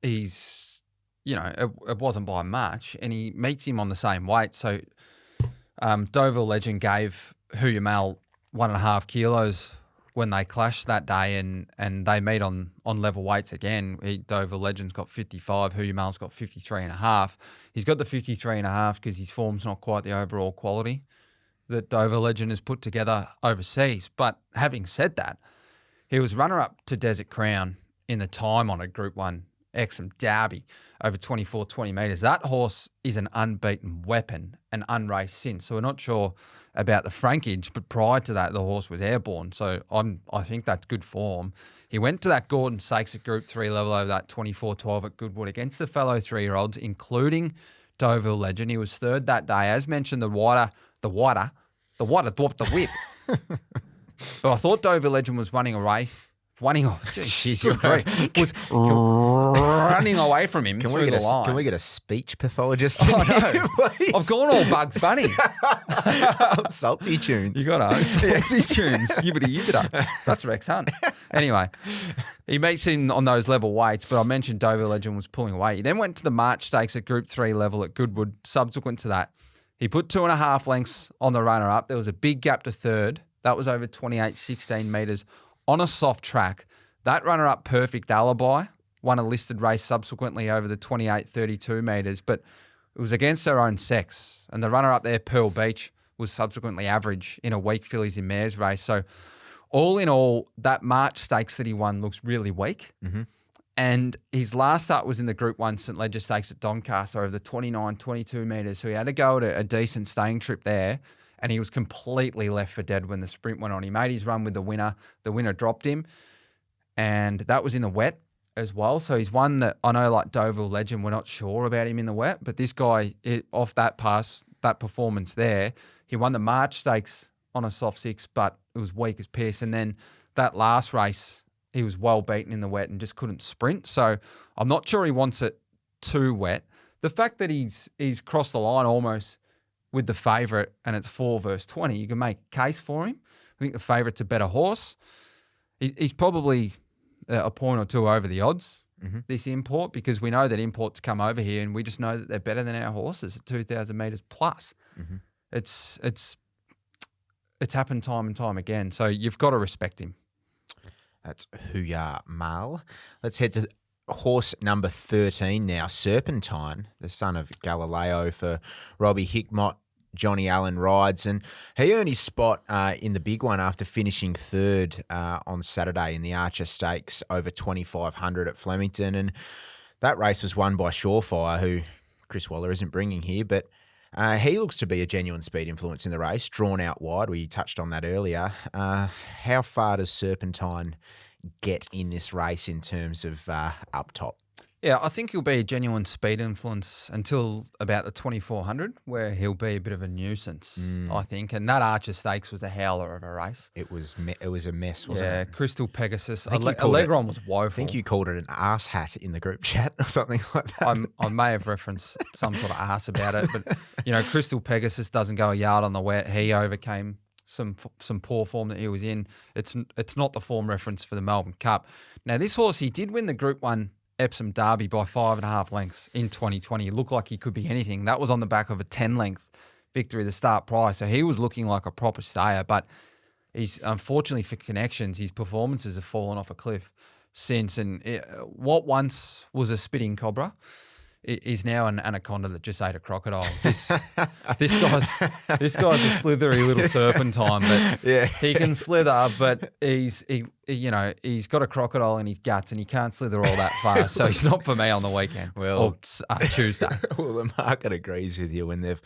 he's, it wasn't by much, and he meets him on the same weight. So Deauville Legend gave Huya Mal 1.5 kilos when they clashed that day, and they meet on level weights again. Deauville Legend's got 55, Huya Mal's got 53.5. He's got the 53.5 because his form's not quite the overall quality that Deauville Legend has put together overseas. But having said that, he was runner-up to Desert Crown in the time on a Group 1 Exum Derby over 24-20 metres. That horse is an unbeaten weapon and unraced since. So we're not sure about the frankage, but prior to that, the horse was airborne. So I think that's good form. He went to that Gordon Stakes at Group 3 level over that 24-12 at Goodwood against the fellow 3-year-olds, including Deauville Legend. He was third that day. As mentioned, the water dropped the whip. But I thought Deauville Legend was running away from him through the line. Can we get a speech pathologist? Oh, no. I've gone all Bugs Bunny. Salty tunes. You got to. Salty tunes. Yibbity. That's Rex Hunt. Anyway, he meets him on those level weights, but I mentioned Deauville Legend was pulling away. He then went to the March Stakes at Group 3 level at Goodwood. Subsequent to that, he put 2.5 lengths on the runner-up. There was a big gap to third. That was over 28-16 metres on a soft track. That runner-up, Perfect Alibi, won a listed race subsequently over the 28-32 metres, but it was against their own sex. And the runner-up there, Pearl Beach, was subsequently average in a weak fillies in mares race. So all in all, that March Stakes that he won looks really weak. Mm-hmm. And his last start was in the Group 1 St Ledger Stakes at Doncaster over the 29-22 metres. So he had to go to a decent staying trip there, and he was completely left for dead when the sprint went on. He made his run with the winner. The winner dropped him, and that was in the wet as well. So he's one that I know, like Deauville Legend, we're not sure about him in the wet, but this guy, off that pass, that performance there, He won the March Stakes on a soft 6, but it was weak as piss. And then that last race, he was well beaten in the wet and just couldn't sprint. So I'm not sure he wants it too wet. The fact that he's crossed the line almost with the favourite and it's 4 versus 20, you can make a case for him. I think the favourite's a better horse. He's probably a point or two over the odds, this import, because we know that imports come over here and we just know that they're better than our horses at 2,000 metres plus. It's happened time and time again. So you've got to respect him. That's Huya Mal. Let's head to horse number 13 now, Serpentine, the son of Galileo for Robbie Hickmott. Johnny Allen rides, and he earned his spot in the big one after finishing third on Saturday in the Archer Stakes over 2,500 at Flemington. And that race was won by Surefire, who Chris Waller isn't bringing here, but he looks to be a genuine speed influence in the race, drawn out wide. We touched on that earlier. How far does Serpentine get in this race in terms of up top? Yeah, I think he'll be a genuine speed influence until about the 2,400, where he'll be a bit of a nuisance, I think. And that Archer Stakes was a howler of a race. It was a mess, wasn't it? Yeah, Crystal Pegasus. Allegron was woeful. I think you called it an ass hat in the group chat or something like that. I may have referenced some sort of ass about it, but, Crystal Pegasus doesn't go a yard on the wet. He overcame some poor form that he was in. It's not the form reference for the Melbourne Cup. Now, this horse, he did win the Group 1 Epsom Derby by 5.5 lengths in 2020. He looked like he could be anything. That was on the back of a 10-length victory, the start price. So he was looking like a proper stayer, but he's unfortunately for connections, his performances have fallen off a cliff since. And what once was a spitting cobra is now an anaconda that just ate a crocodile. This guy's a slithery little serpentine, but he can slither, but he's got a crocodile in his guts and he can't slither all that far. So he's not for me on the weekend. Or Tuesday. Well, the market agrees with you when they've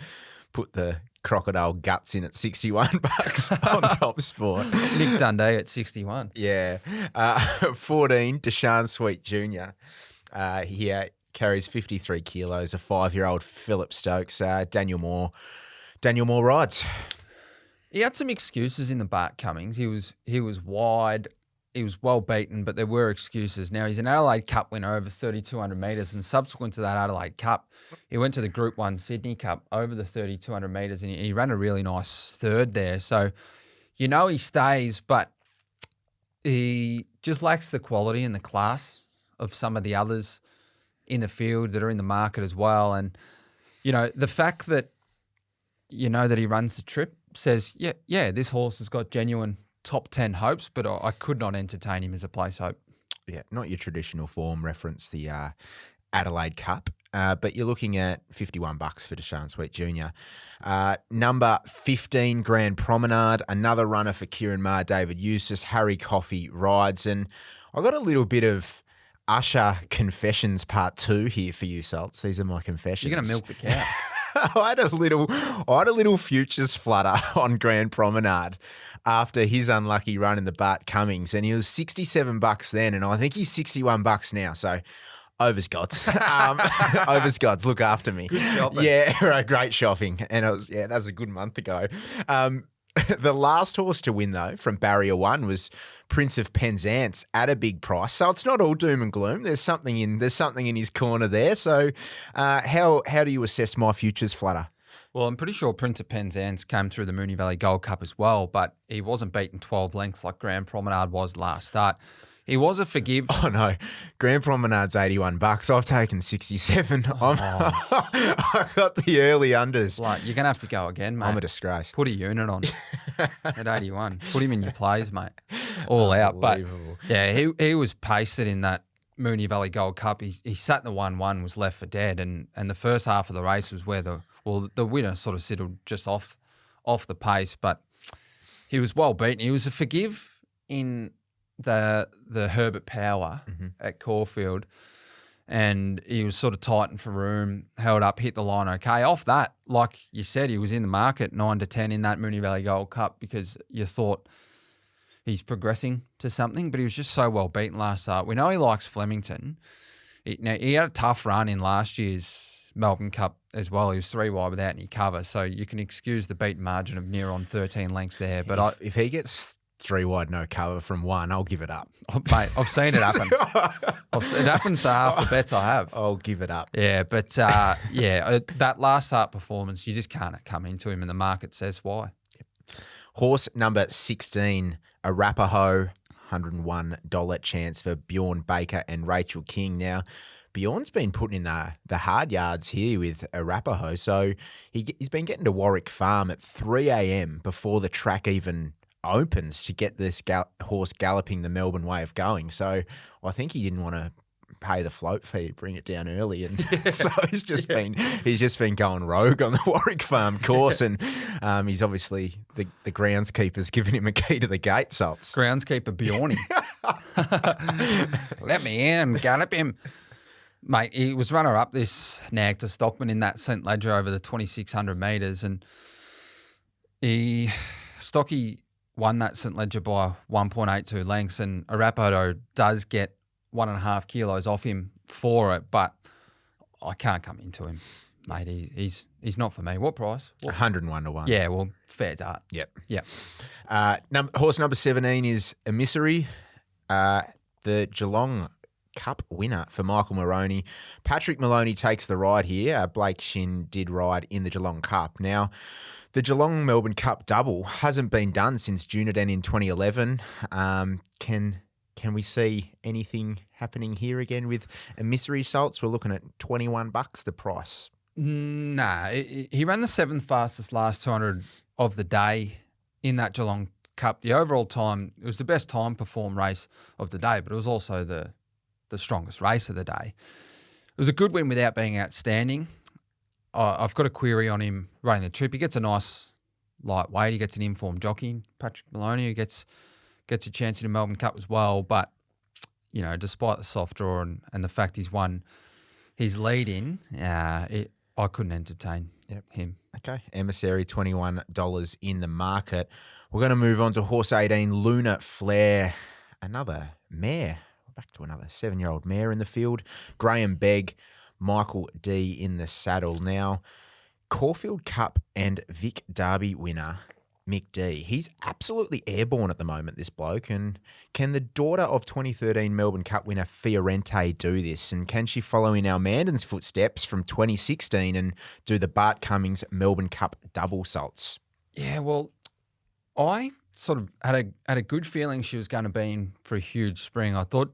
put the crocodile guts in at $61 on Top Sport. Nick Dundee at 61. Yeah. 14, DAQIANSWEET Jr. Here carries 53 kilos, a 5-year-old Philip Stokes. Daniel Moore rides. He had some excuses in the Bart Cummings. He was wide. He was well beaten, but there were excuses. Now, he's an Adelaide Cup winner over 3,200 metres, and subsequent to that Adelaide Cup, he went to the Group 1 Sydney Cup over the 3,200 metres, and he ran a really nice third there. So, he stays, but he just lacks the quality and the class of some of the others in the field that are in the market as well. And, the fact that, that he runs the trip says, yeah, this horse has got genuine top 10 hopes, but I could not entertain him as a place hope. Yeah, not your traditional form reference, the Adelaide Cup, but you're looking at $51 for DAQIANSWEET Jr. Number 15, Grand Promenade, another runner for Kieran Maher, David Eustace, Harry Coffey rides. And I got a little bit of Usher Confessions Part 2 here for you, Salts. These are my confessions. You're going to milk the cow. I had a little futures flutter on Grand Promenade after his unlucky run in the Bart Cummings, and he was $67 then, and I think he's $61 now. So over's gods. Over's gods, look after me. Good shopping. Yeah, great shopping, and that was a good month ago. The last horse to win, though, from Barrier 1 was Prince of Penzance at a big price. So it's not all doom and gloom. There's something in his corner there. So how do you assess my futures flutter? Well, I'm pretty sure Prince of Penzance came through the Moonee Valley Gold Cup as well, but he wasn't beaten 12 lengths like Grand Promenade was last start. He was a forgive. Oh, no. Grand Promenade's $81. I've taken 67. I got the early unders. Like, you're going to have to go again, mate. I'm a disgrace. Put a unit on at 81. Put him in your plays, mate. All out. But, yeah, he was pasted in that Moonee Valley Gold Cup. He sat in the 1-1, was left for dead, and the first half of the race was where the winner sort of settled just off the pace, but he was well beaten. He was a forgive in the Herbert Power at Caulfield, and he was sort of tightened for room, held up, hit the line okay. Off that, like you said, he was in the market 9-10 in that Moonee Valley Gold Cup because you thought he's progressing to something, but he was just so well beaten last start. We know he likes Flemington. He had a tough run in last year's Melbourne Cup as well. He was 3 wide without any cover, so you can excuse the beaten margin of near on 13 lengths there. But if he gets 3 wide no cover from 1, I'll give it up. Mate, I've seen it happen. It happens to half the bets I have. I'll give it up. Yeah, but that last start performance, you just can't come into him, and the market says why. Horse number 16, Arapaho, $101 chance for Bjorn Baker and Rachel King. Now, Bjorn's been putting in the hard yards here with Arapaho, so he's been getting to Warwick Farm at 3 a.m. before the track even opens to get this horse galloping the Melbourne way of going. So I think he didn't want to pay the float fee, bring it down early, and so he's just been going rogue on the Warwick Farm course, and he's obviously the groundskeeper's giving him a key to the gate, Salts. Groundskeeper Bjorny. Let me in, gallop him. Mate, he was runner-up this nag to Stockman in that St. Ledger over the 2,600 metres, and Stocky won that St. Ledger by 1.82 lengths, and Arapaho does get 1.5 kilos off him for it, but I can't come into him, mate. He's not for me. What price? 101 to 1. Yeah, well, fair dart. Yep. Horse number 17 is EMISSARY, the Geelong Cup winner for Michael Moroney. Patrick Maloney takes the ride here. Blake Shin did ride in the Geelong Cup. Now, the Geelong Melbourne Cup double hasn't been done since Dunedin in 2011. Can we see anything happening here again with EMISSARY, Salts? We're looking at $21 the price. Nah, he ran the 7th fastest last 200 of the day in that Geelong Cup. The overall time, it was the best time performed race of the day, but it was also the strongest race of the day. It was a good win without being outstanding. I've got a query on him running the trip. He gets a nice lightweight. He gets an informed jockey, Patrick Maloney, who gets a chance in the Melbourne Cup as well. But, you know, despite the soft draw and the fact he's won his lead in, I couldn't entertain him. Okay, EMISSARY, $21 in the market. We're going to move on to horse 18, Lunar Flare, another mare. Back to another 7-year-old mare in the field. Graham Begg, Michael D in the saddle. Now, Caulfield Cup and Vic Derby winner, Mick D. He's absolutely airborne at the moment, this bloke. And can the daughter of 2013 Melbourne Cup winner Fiorente do this? And can she follow in our Mandan's footsteps from 2016 and do the Bart Cummings Melbourne Cup double, Salts? Yeah, well, I sort of had a good feeling she was going to be in for a huge spring. I thought,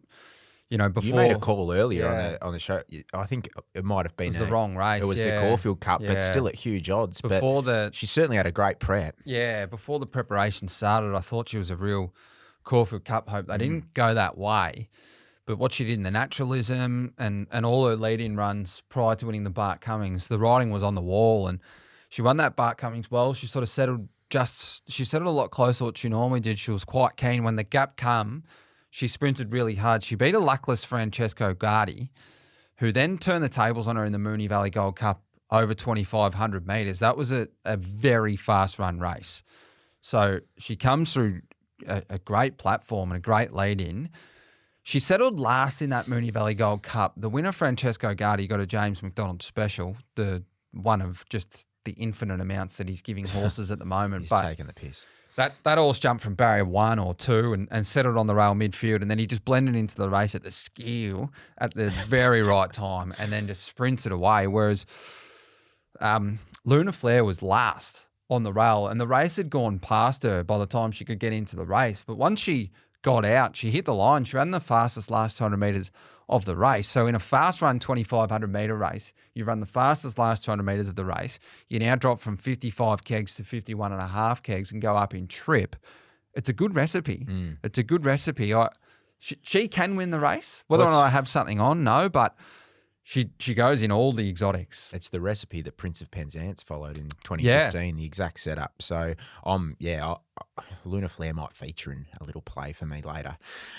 you know, before... You made a call earlier on the show. I think it might have been... the wrong race. It was the Caulfield Cup, but still at huge odds. She certainly had a great prep. Yeah, before the preparation started, I thought she was a real Caulfield Cup hope. They didn't go that way. But what she did in the naturalism and all her lead-in runs prior to winning the Bart Cummings, the riding was on the wall, and she won that Bart Cummings well. She sort of settled a lot closer to what she normally did. She was quite keen. When the gap come, she sprinted really hard. She beat a luckless Francesco Guardi, who then turned the tables on her in the Moonee Valley Gold Cup over 2,500 metres. That was a very fast run race. So she comes through a great platform and a great lead-in. She settled last in that Moonee Valley Gold Cup. The winner, Francesco Guardi, got a James McDonald special, the one of just the infinite amounts that he's giving horses at the moment. He's taking the piss. That horse jumped from barrier 1 or 2 and settled on the rail midfield, and then he just blended into the race at the skew at the very right time and then just sprints it away. Whereas Lunar Flare was last on the rail, and the race had gone past her by the time she could get into the race. But once she got out, she hit the line. She ran the fastest last 200 metres of the race. So in a fast run 2,500 metre race, you run the fastest last 200 metres of the race. You now drop from 55 kegs to 51.5 kegs and go up in trip. It's a good recipe. It's a good recipe. She can win the race. Whether or not I have something on, no, but she goes in all the exotics. It's the recipe that Prince of Penzance followed in 2015, the exact setup. So, Lunar Flare might feature in a little play for me later.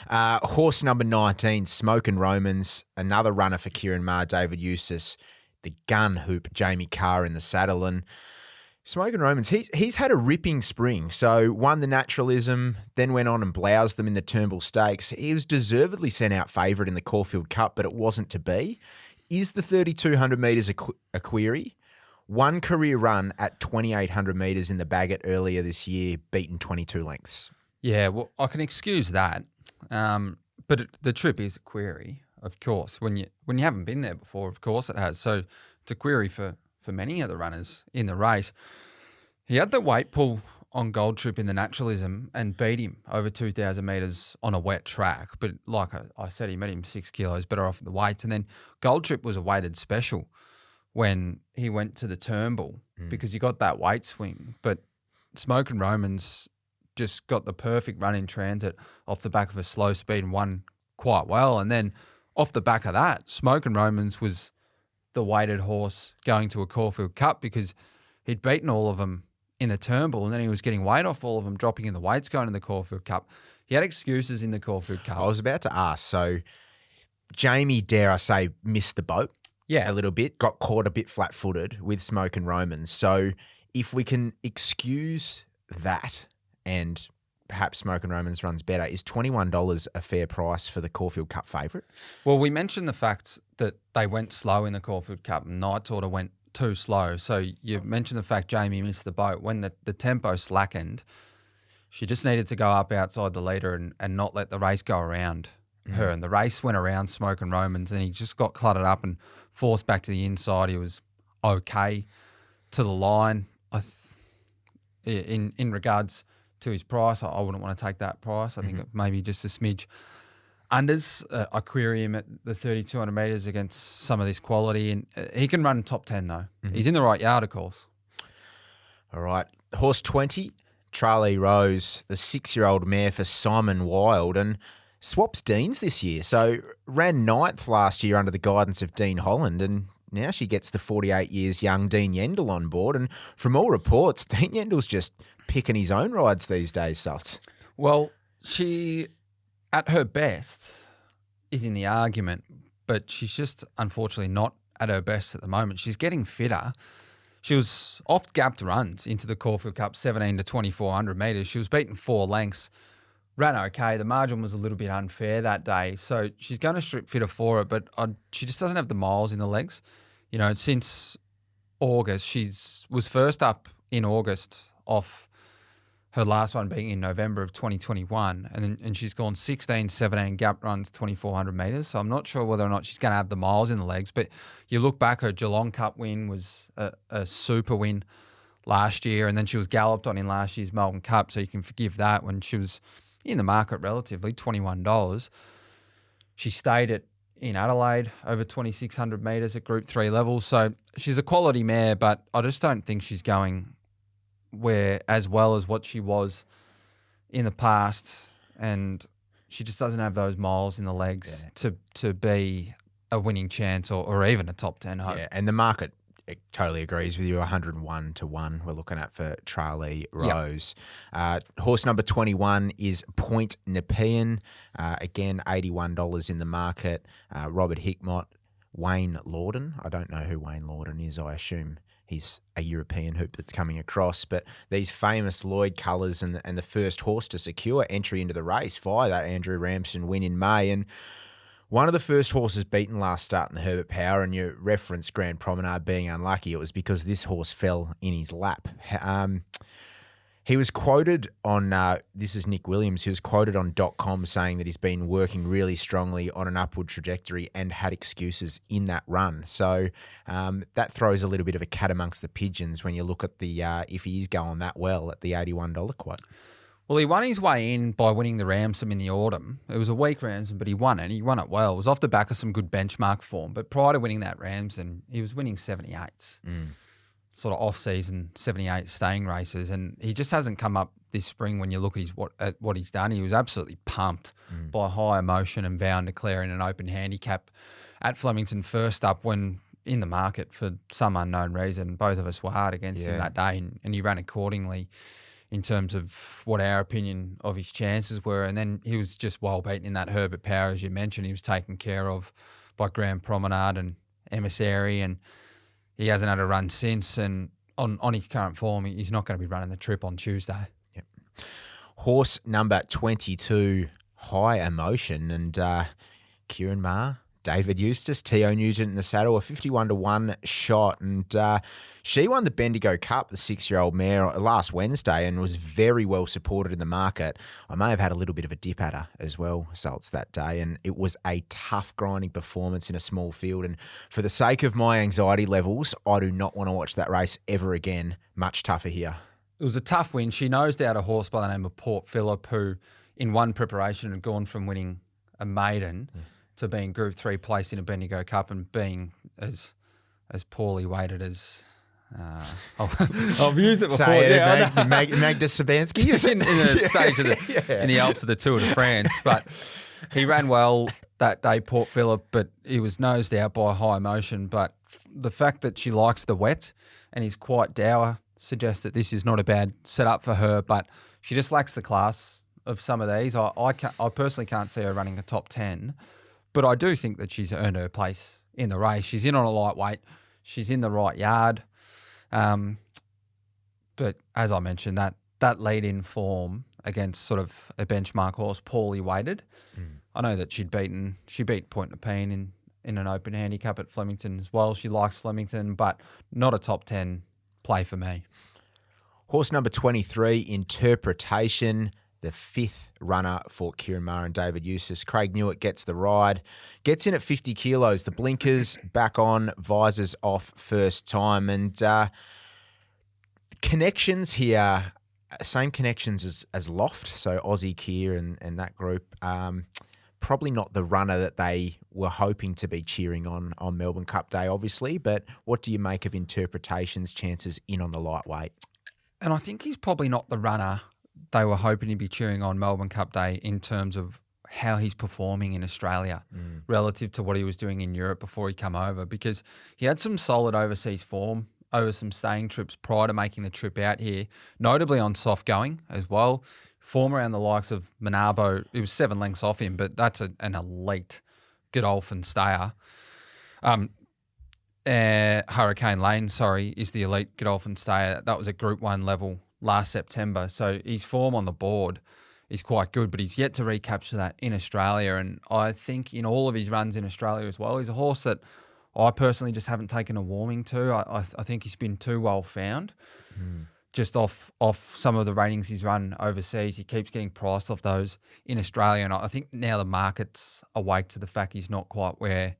Horse number 19, Smokin' Romans, another runner for Kieran Maher, David Eustace, the gun hoop, Jamie Carr in the saddle. And Smokin' Romans, he's had a ripping spring. So won the naturalism, then went on and bloused them in the Turnbull Stakes. He was deservedly sent out favourite in the Caulfield Cup, but it wasn't to be. is the 3,200 metres a query? One career run at 2,800 metres in the Bagot earlier this year, beaten 22 lengths. Yeah, well, I can excuse that, but the trip is a query, of course. When you haven't been there before, of course it has. So it's a query for many of the runners in the race. He had the weight pull on Gold Trip in the naturalism and beat him over 2,000 metres on a wet track. But like I said, he made him 6 kilos better off at the weights. And then Gold Trip was a weighted special when he went to the Turnbull because he got that weight swing. But Smokin' Romans just got the perfect run in transit off the back of a slow speed and won quite well. And then off the back of that, Smokin' Romans was the weighted horse going to a Caulfield Cup because he'd beaten all of them in the Turnbull, and then he was getting weight off all of them, dropping in the weights going to the Caulfield Cup. He had excuses in the Caulfield Cup. I was about to ask, so Jamie, dare I say, missed the boat a little bit, got caught a bit flat-footed with Smokin' Romans. So if we can excuse that and perhaps Smokin' Romans runs better, is $21 a fair price for the Caulfield Cup favourite? Well, we mentioned the fact that they went slow in the Caulfield Cup and Knights Order went too slow. So you mentioned the fact Jamie missed the boat. When the tempo slackened, she just needed to go up outside the leader and not let the race go around her. And the race went around Smokin' Romans and he just got cluttered up and forced back to the inside. He was okay to the line. In regards to his price, I wouldn't want to take that price. I think maybe just a smidge unders. I query him at the 3,200 metres against some of this quality, and he can run top 10 though. He's in the right yard, of course. All right. Horse 20, TRALEE Rose, the 6-year-old mare for Simon Wilde, and swaps Deans this year. So ran 9th last year under the guidance of Dean Holland, and now she gets the 48 years young Dean Yendall on board. And from all reports, Dean Yendall's just picking his own rides these days, Salts. Well, she, at her best, is in the argument, but she's just unfortunately not at her best at the moment. She's getting fitter. She was off-gapped runs into the Caulfield Cup, 17 to 2,400 metres. She was beaten 4 lengths. Ran okay. The margin was a little bit unfair that day. So she's going to strip fitter for it, but she just doesn't have the miles in the legs. You know, since August, was first up in August off her last one being in November of 2021. And she's gone 16, 17 gap runs, 2,400 metres. So I'm not sure whether or not she's going to have the miles in the legs. But you look back, her Geelong Cup win was a super win last year. And then she was galloped on in last year's Melbourne Cup. So you can forgive that when she was in the market relatively, $21. She stayed in Adelaide over 2,600 metres at Group 3 level. So she's a quality mare, but I just don't think she's going as well as what she was in the past. And she just doesn't have those miles in the legs to be a winning chance or even a top 10 hope. Yeah, and the market totally agrees with you. 101 to 1 we're looking at for TRALEE Rose. Yep. Horse number 21 is Point Nepean. Again, $81 in the market. Robert Hickmott, Wayne Lorden. I don't know who Wayne Lorden is. I assume he's a European hoop that's coming across. But these famous Lloyd colours and the first horse to secure entry into the race via that Andrew Ramsden win in May. And one of the first horses beaten last start in the Herbert Power, and you referenced Grand Promenade being unlucky. It was because this horse fell in his lap. He was quoted on, this is Nick Williams, he was quoted on .com saying that he's been working really strongly on an upward trajectory and had excuses in that run. So that throws a little bit of a cat amongst the pigeons when you look at the, if he is going that well, at the $81 quote. Well, he won his way in by winning the Ramsden in the autumn. It was a weak Ramsden, but he won it. He won it well. It was off the back of some good benchmark form. But prior to winning that Ramsden, he was winning 78s, sort of off-season 78 staying races. And he just hasn't come up this spring when you look at what he's done. He was absolutely pumped by High Emotion and Vow and declaring an open handicap at Flemington first up when in the market for some unknown reason. Both of us were hard against him that day, and he ran accordingly in terms of what our opinion of his chances were. And then he was just well beaten in that Herbert Power, as you mentioned. He was taken care of by Grand Promenade and Emissary, and he hasn't had a run since. And on his current form, he's not going to be running the trip on Tuesday. Yep. Horse number 22, High Emotion, and Kieran Maher, David Eustace, T.O. Nugent in the saddle, a 51-1 shot. And she won the Bendigo Cup, the 6-year-old mare, last Wednesday and was very well supported in the market. I may have had a little bit of a dip at her as well, results that day. And it was a tough grinding performance in a small field. And for the sake of my anxiety levels, I do not want to watch that race ever again. Much tougher here. It was a tough win. She nosed out a horse by the name of Port Phillip, who in one preparation had gone from winning a maiden to being Group 3 place in a Bendigo Cup and being as poorly weighted as I've used it before. Magda Sabansky in the stage of in the Alps of the Tour de France, but he ran well that day, Port Phillip, but he was nosed out by High Emotion. But the fact that she likes the wet and he's quite dour suggests that this is not a bad setup for her, but she just lacks the class of some of these. I personally can't see her running a top 10, but I do think that she's earned her place in the race. She's in on a lightweight. She's in the right yard. But as I mentioned, that lead-in form against sort of a benchmark horse, poorly weighted. I know that she beat Point NEPEAN in an open handicap at Flemington as well. She likes Flemington, but not a top 10 play for me. Horse number 23, Interpretation, the 5th runner for Kieran Maher and David Eustace. Craig Newitt gets the ride, gets in at 50 kilos. The blinkers back on, visors off first time. And connections here, same connections as Loft, so Aussie Kier and that group. Probably not the runner that they were hoping to be cheering on Melbourne Cup Day, obviously, but what do you make of Interpretation's chances in on the lightweight? And I think he's probably not the runner they were hoping to be cheering on Melbourne Cup Day in terms of how he's performing in Australia relative to what he was doing in Europe before he come over, because he had some solid overseas form over some staying trips prior to making the trip out here, notably on soft going as well. Form around the likes of Monabo, it was 7 lengths off him, but that's an elite Godolphin stayer. Hurricane Lane, is the elite Godolphin stayer. That was at Group 1 level last September. So his form on the board is quite good, but he's yet to recapture that in Australia. And I think in all of his runs in Australia as well, he's a horse that I personally just haven't taken a warming to. I think he's been too well found. Just off some of the ratings he's run overseas. He keeps getting priced off those in Australia. And I think now the market's awake to the fact he's not quite where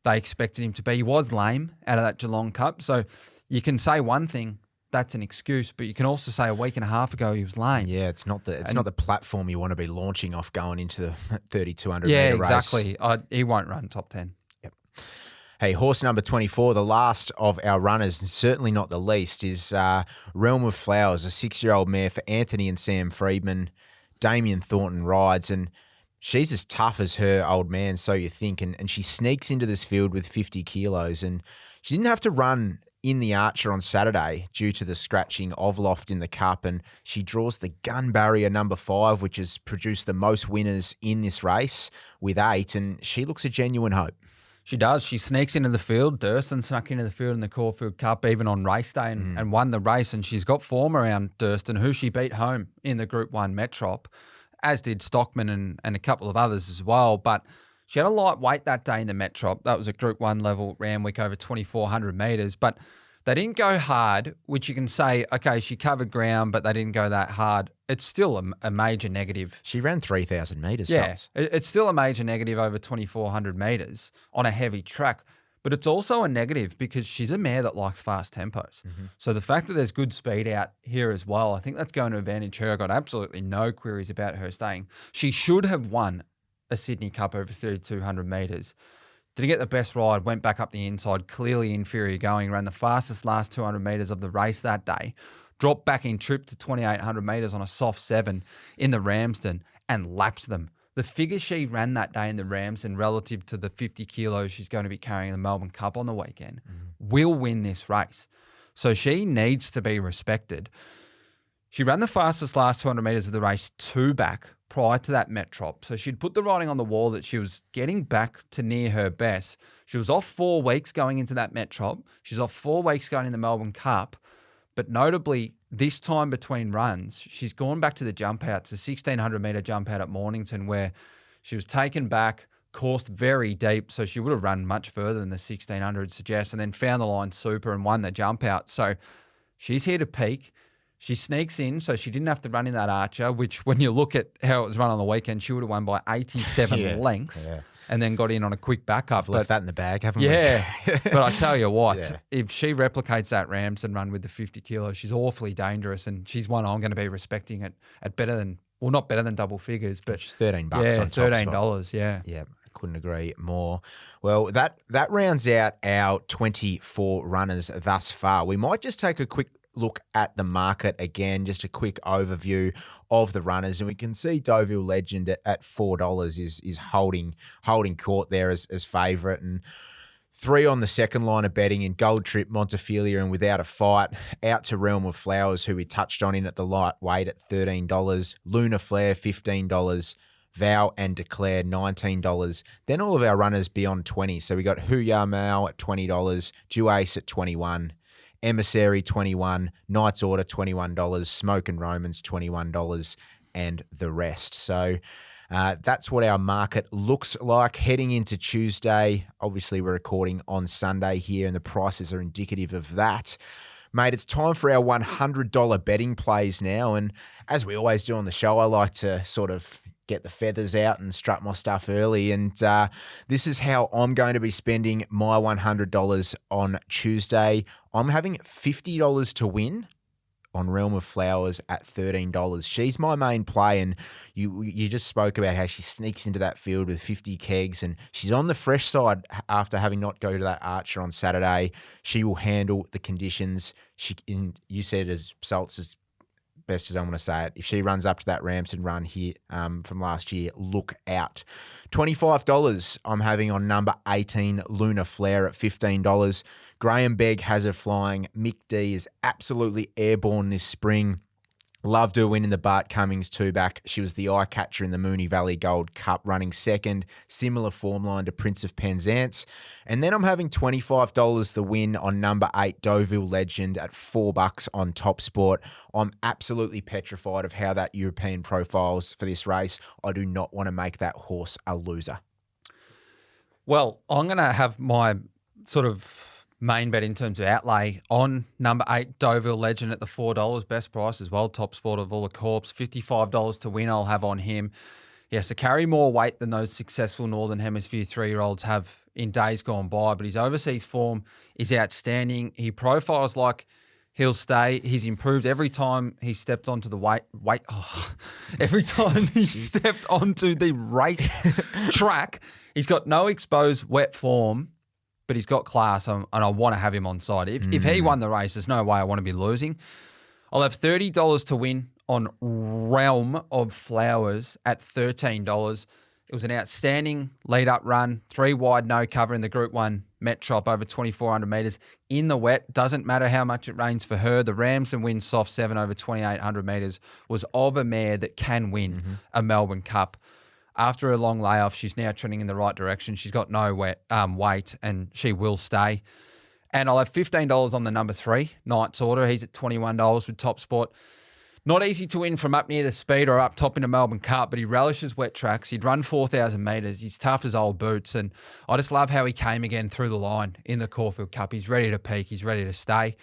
they expected him to be. He was lame out of that Geelong Cup. So you can say one thing, that's an excuse, but you can also say a week and a half ago he was lame. Yeah, it's not the platform you want to be launching off going into the 3,200 metre race. Yeah, exactly. He won't run top 10. Yep. Hey, horse number 24, the last of our runners, and certainly not the least, is Realm of Flowers, a 6-year-old mare for Anthony and Sam Friedman. Damien Thornton rides, and she's as tough as her old man, so you think, and she sneaks into this field with 50 kilos, and she didn't have to run in the Archer on Saturday due to the scratching of Loft in the Cup, and she draws the gun barrier number 5, which has produced the most winners in this race with 8, and she looks a genuine hope. She does. She sneaks into the field. Durston snuck into the field in the Caulfield Cup even on race day and won the race, and she's got form around Durston, who she beat home in the Group 1 Metrop, as did Stockman and a couple of others as well. But she had a light weight that day in the Metrop. That was a Group 1 level Randwick over 2,400 metres. But they didn't go hard, which you can say, okay, she covered ground, but they didn't go that hard. It's still a major negative. She ran 3,000 metres. Yeah, it's still a major negative over 2,400 metres on a heavy track. But it's also a negative because she's a mare that likes fast tempos. So the fact that there's good speed out here as well, I think that's going to advantage her. I got absolutely no queries about her staying. She should have won a Sydney Cup over 3,200 metres. Didn't get the best ride, went back up the inside, clearly inferior going, ran the fastest last 200 metres of the race that day, dropped back in trip to 2,800 metres on a soft 7 in the Ramsden and lapped them. The figure she ran that day in the Ramsden relative to the 50 kilos she's going to be carrying in the Melbourne Cup on the weekend will win this race. So she needs to be respected. She ran the fastest last 200 metres of the race 2 back prior to that Metrop. So she'd put the writing on the wall that she was getting back to near her best. She was off 4 weeks going into that Metrop. She's off 4 weeks going in the Melbourne Cup. But notably, this time between runs, she's gone back to the jump out, to 1,600 metre jump out at Mornington, where she was taken back, coursed very deep, so she would have run much further than the 1600 suggests, and then found the line super and won the jump out. So she's here to peak. She sneaks in, so she didn't have to run in that Archer, which when you look at how it was run on the weekend, she would have won by 87 lengths and then got in on a quick backup. We've left that in the bag, haven't we? Yeah, but I tell you what, if she replicates that Ramsden run with the 50 kilos, she's awfully dangerous, and she's one I'm going to be respecting at better than, well, not better than double figures, but she's $13 on $13, yeah. Yeah, I couldn't agree more. Well, that rounds out our 24 runners thus far. We might just take a quick look at the market again, just a quick overview of the runners, and we can see Deauville Legend at $4 is holding court there as favourite, and 3 on the second line of betting in Gold Trip, Montefilia, and Without a Fight. Out to Realm of Flowers, who we touched on in at the lightweight at $13. Lunar Flare, $15. Vow and Declare, $19. Then all of our runners beyond 20. So we got Huya Mao at $20, DUAIS at $21, Emissary, $21, Knight's Order, $21, Smokin Romans, $21, and the rest. So that's what our market looks like heading into Tuesday. Obviously, we're recording on Sunday here, and the prices are indicative of that. Mate, it's time for our $100 betting plays now. And as we always do on the show, I like to sort of get the feathers out and strut my stuff early. And this is how I'm going to be spending my $100 on Tuesday. I'm having $50 to win on Realm of Flowers at $13. She's my main play, and you just spoke about how she sneaks into that field with 50 kegs, and she's on the fresh side after having not go to that Archer on Saturday. She will handle the conditions. You said as Salts as best as I want to say it, if she runs up to that Ramsden run here from last year, look out. $25 I'm having on number 18, Lunar Flare at $15. Graham Begg has her flying. Mick D is absolutely airborne this spring. Loved her win in the Bart Cummings 2-back. She was the eye catcher in the Moonee Valley Gold Cup, running second. Similar form line to Prince of Penzance. And then I'm having $25 the win on number 8, Deauville Legend at $4 on Top Sport. I'm absolutely petrified of how that European profiles for this race. I do not want to make that horse a loser. Well, I'm going to have my sort of main bet in terms of outlay on number 8, Deauville Legend at the $4, best price as well, Top Sport of all the corps, $55 to win I'll have on him. Yes, to carry more weight than those successful Northern Hemisphere 3-year-olds have in days gone by, but his overseas form is outstanding. He profiles like he'll stay. He's improved every time he stepped onto the every time he stepped onto the race track. He's got no exposed wet form, but he's got class, and I want to have him on side. If he won the race, there's no way I want to be losing. I'll have $30 to win on Realm of Flowers at $13. It was an outstanding lead-up run, 3 wide, no cover in the Group 1 Met-Trop over 2,400 metres in the wet. Doesn't matter how much it rains for her. The Ramsden win soft 7 over 2,800 metres was of a mare that can win a Melbourne Cup. After a long layoff, she's now trending in the right direction. She's got no weight, and she will stay. And I'll have $15 on the number 3, Knight's Order. He's at $21 with Top Sport. Not easy to win from up near the speed or up top in a Melbourne Cup, but he relishes wet tracks. He'd run 4,000 metres. He's tough as old boots, and I just love how he came again through the line in the Caulfield Cup. He's ready to peak. He's ready to stay.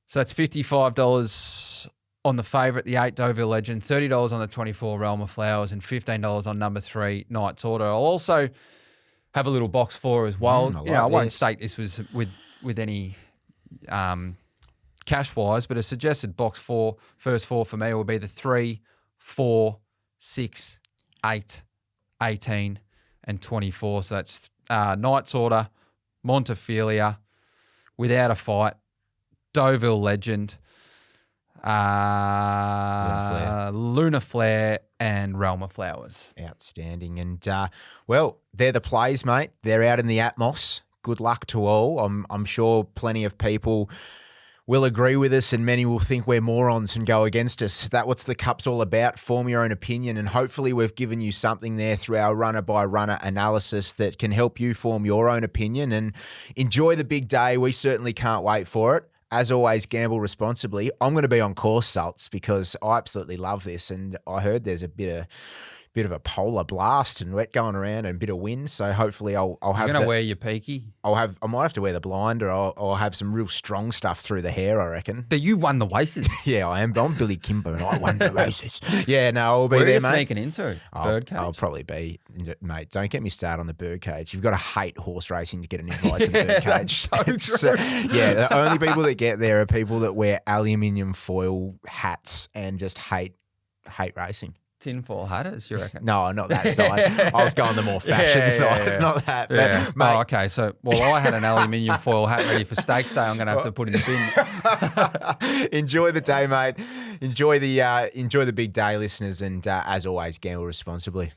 So that's $55 on the favourite, the 8 Deauville Legend, $30 on the 24 Realm of Flowers, and $15 on number 3 Knight's Order. I'll also have a little box 4 as well. I won't state this was with any cash wise, but a suggested box 4, first 4 for me will be the 3, 4, 6, 8, 18, and 24. So that's Knight's Order, Montefilia, Without a Fight, Deauville Legend, Lunar Flare, and Realm of Flowers. Outstanding. And, well, they're the plays, mate. They're out in the Atmos. Good luck to all. I'm sure plenty of people will agree with us, and many will think we're morons and go against us. That's what the Cup's all about. Form your own opinion, and hopefully we've given you something there through our runner-by-runner analysis that can help you form your own opinion and enjoy the big day. We certainly can't wait for it. As always, gamble responsibly. I'm going to be on course, Salts, because I absolutely love this, and I heard there's a bit bit of a polar blast and wet going around and a bit of wind. So hopefully I'll have. You're gonna wear your peaky. I might have to wear the blind, or I'll have some real strong stuff through the hair, I reckon. You won the races. Yeah, I am. I'm Billy Kimber and I won the races. Yeah, no, I'll be Where there, are you mate. sneaking into? Birdcage? I'll probably be, mate. Don't get me started on the birdcage. You've got to hate horse racing to get an invite to the birdcage. So true. Yeah, the only people that get there are people that wear aluminium foil hats and just hate racing. Tinfoil hatters, you reckon? No, not that side. I was going the more fashion side, not that. Yeah. But, mate, Okay. So, I had an aluminium foil hat ready for stakes day. I'm going to have to put in the bin. enjoy the day, mate. Enjoy the big day, listeners, and as always, gamble responsibly.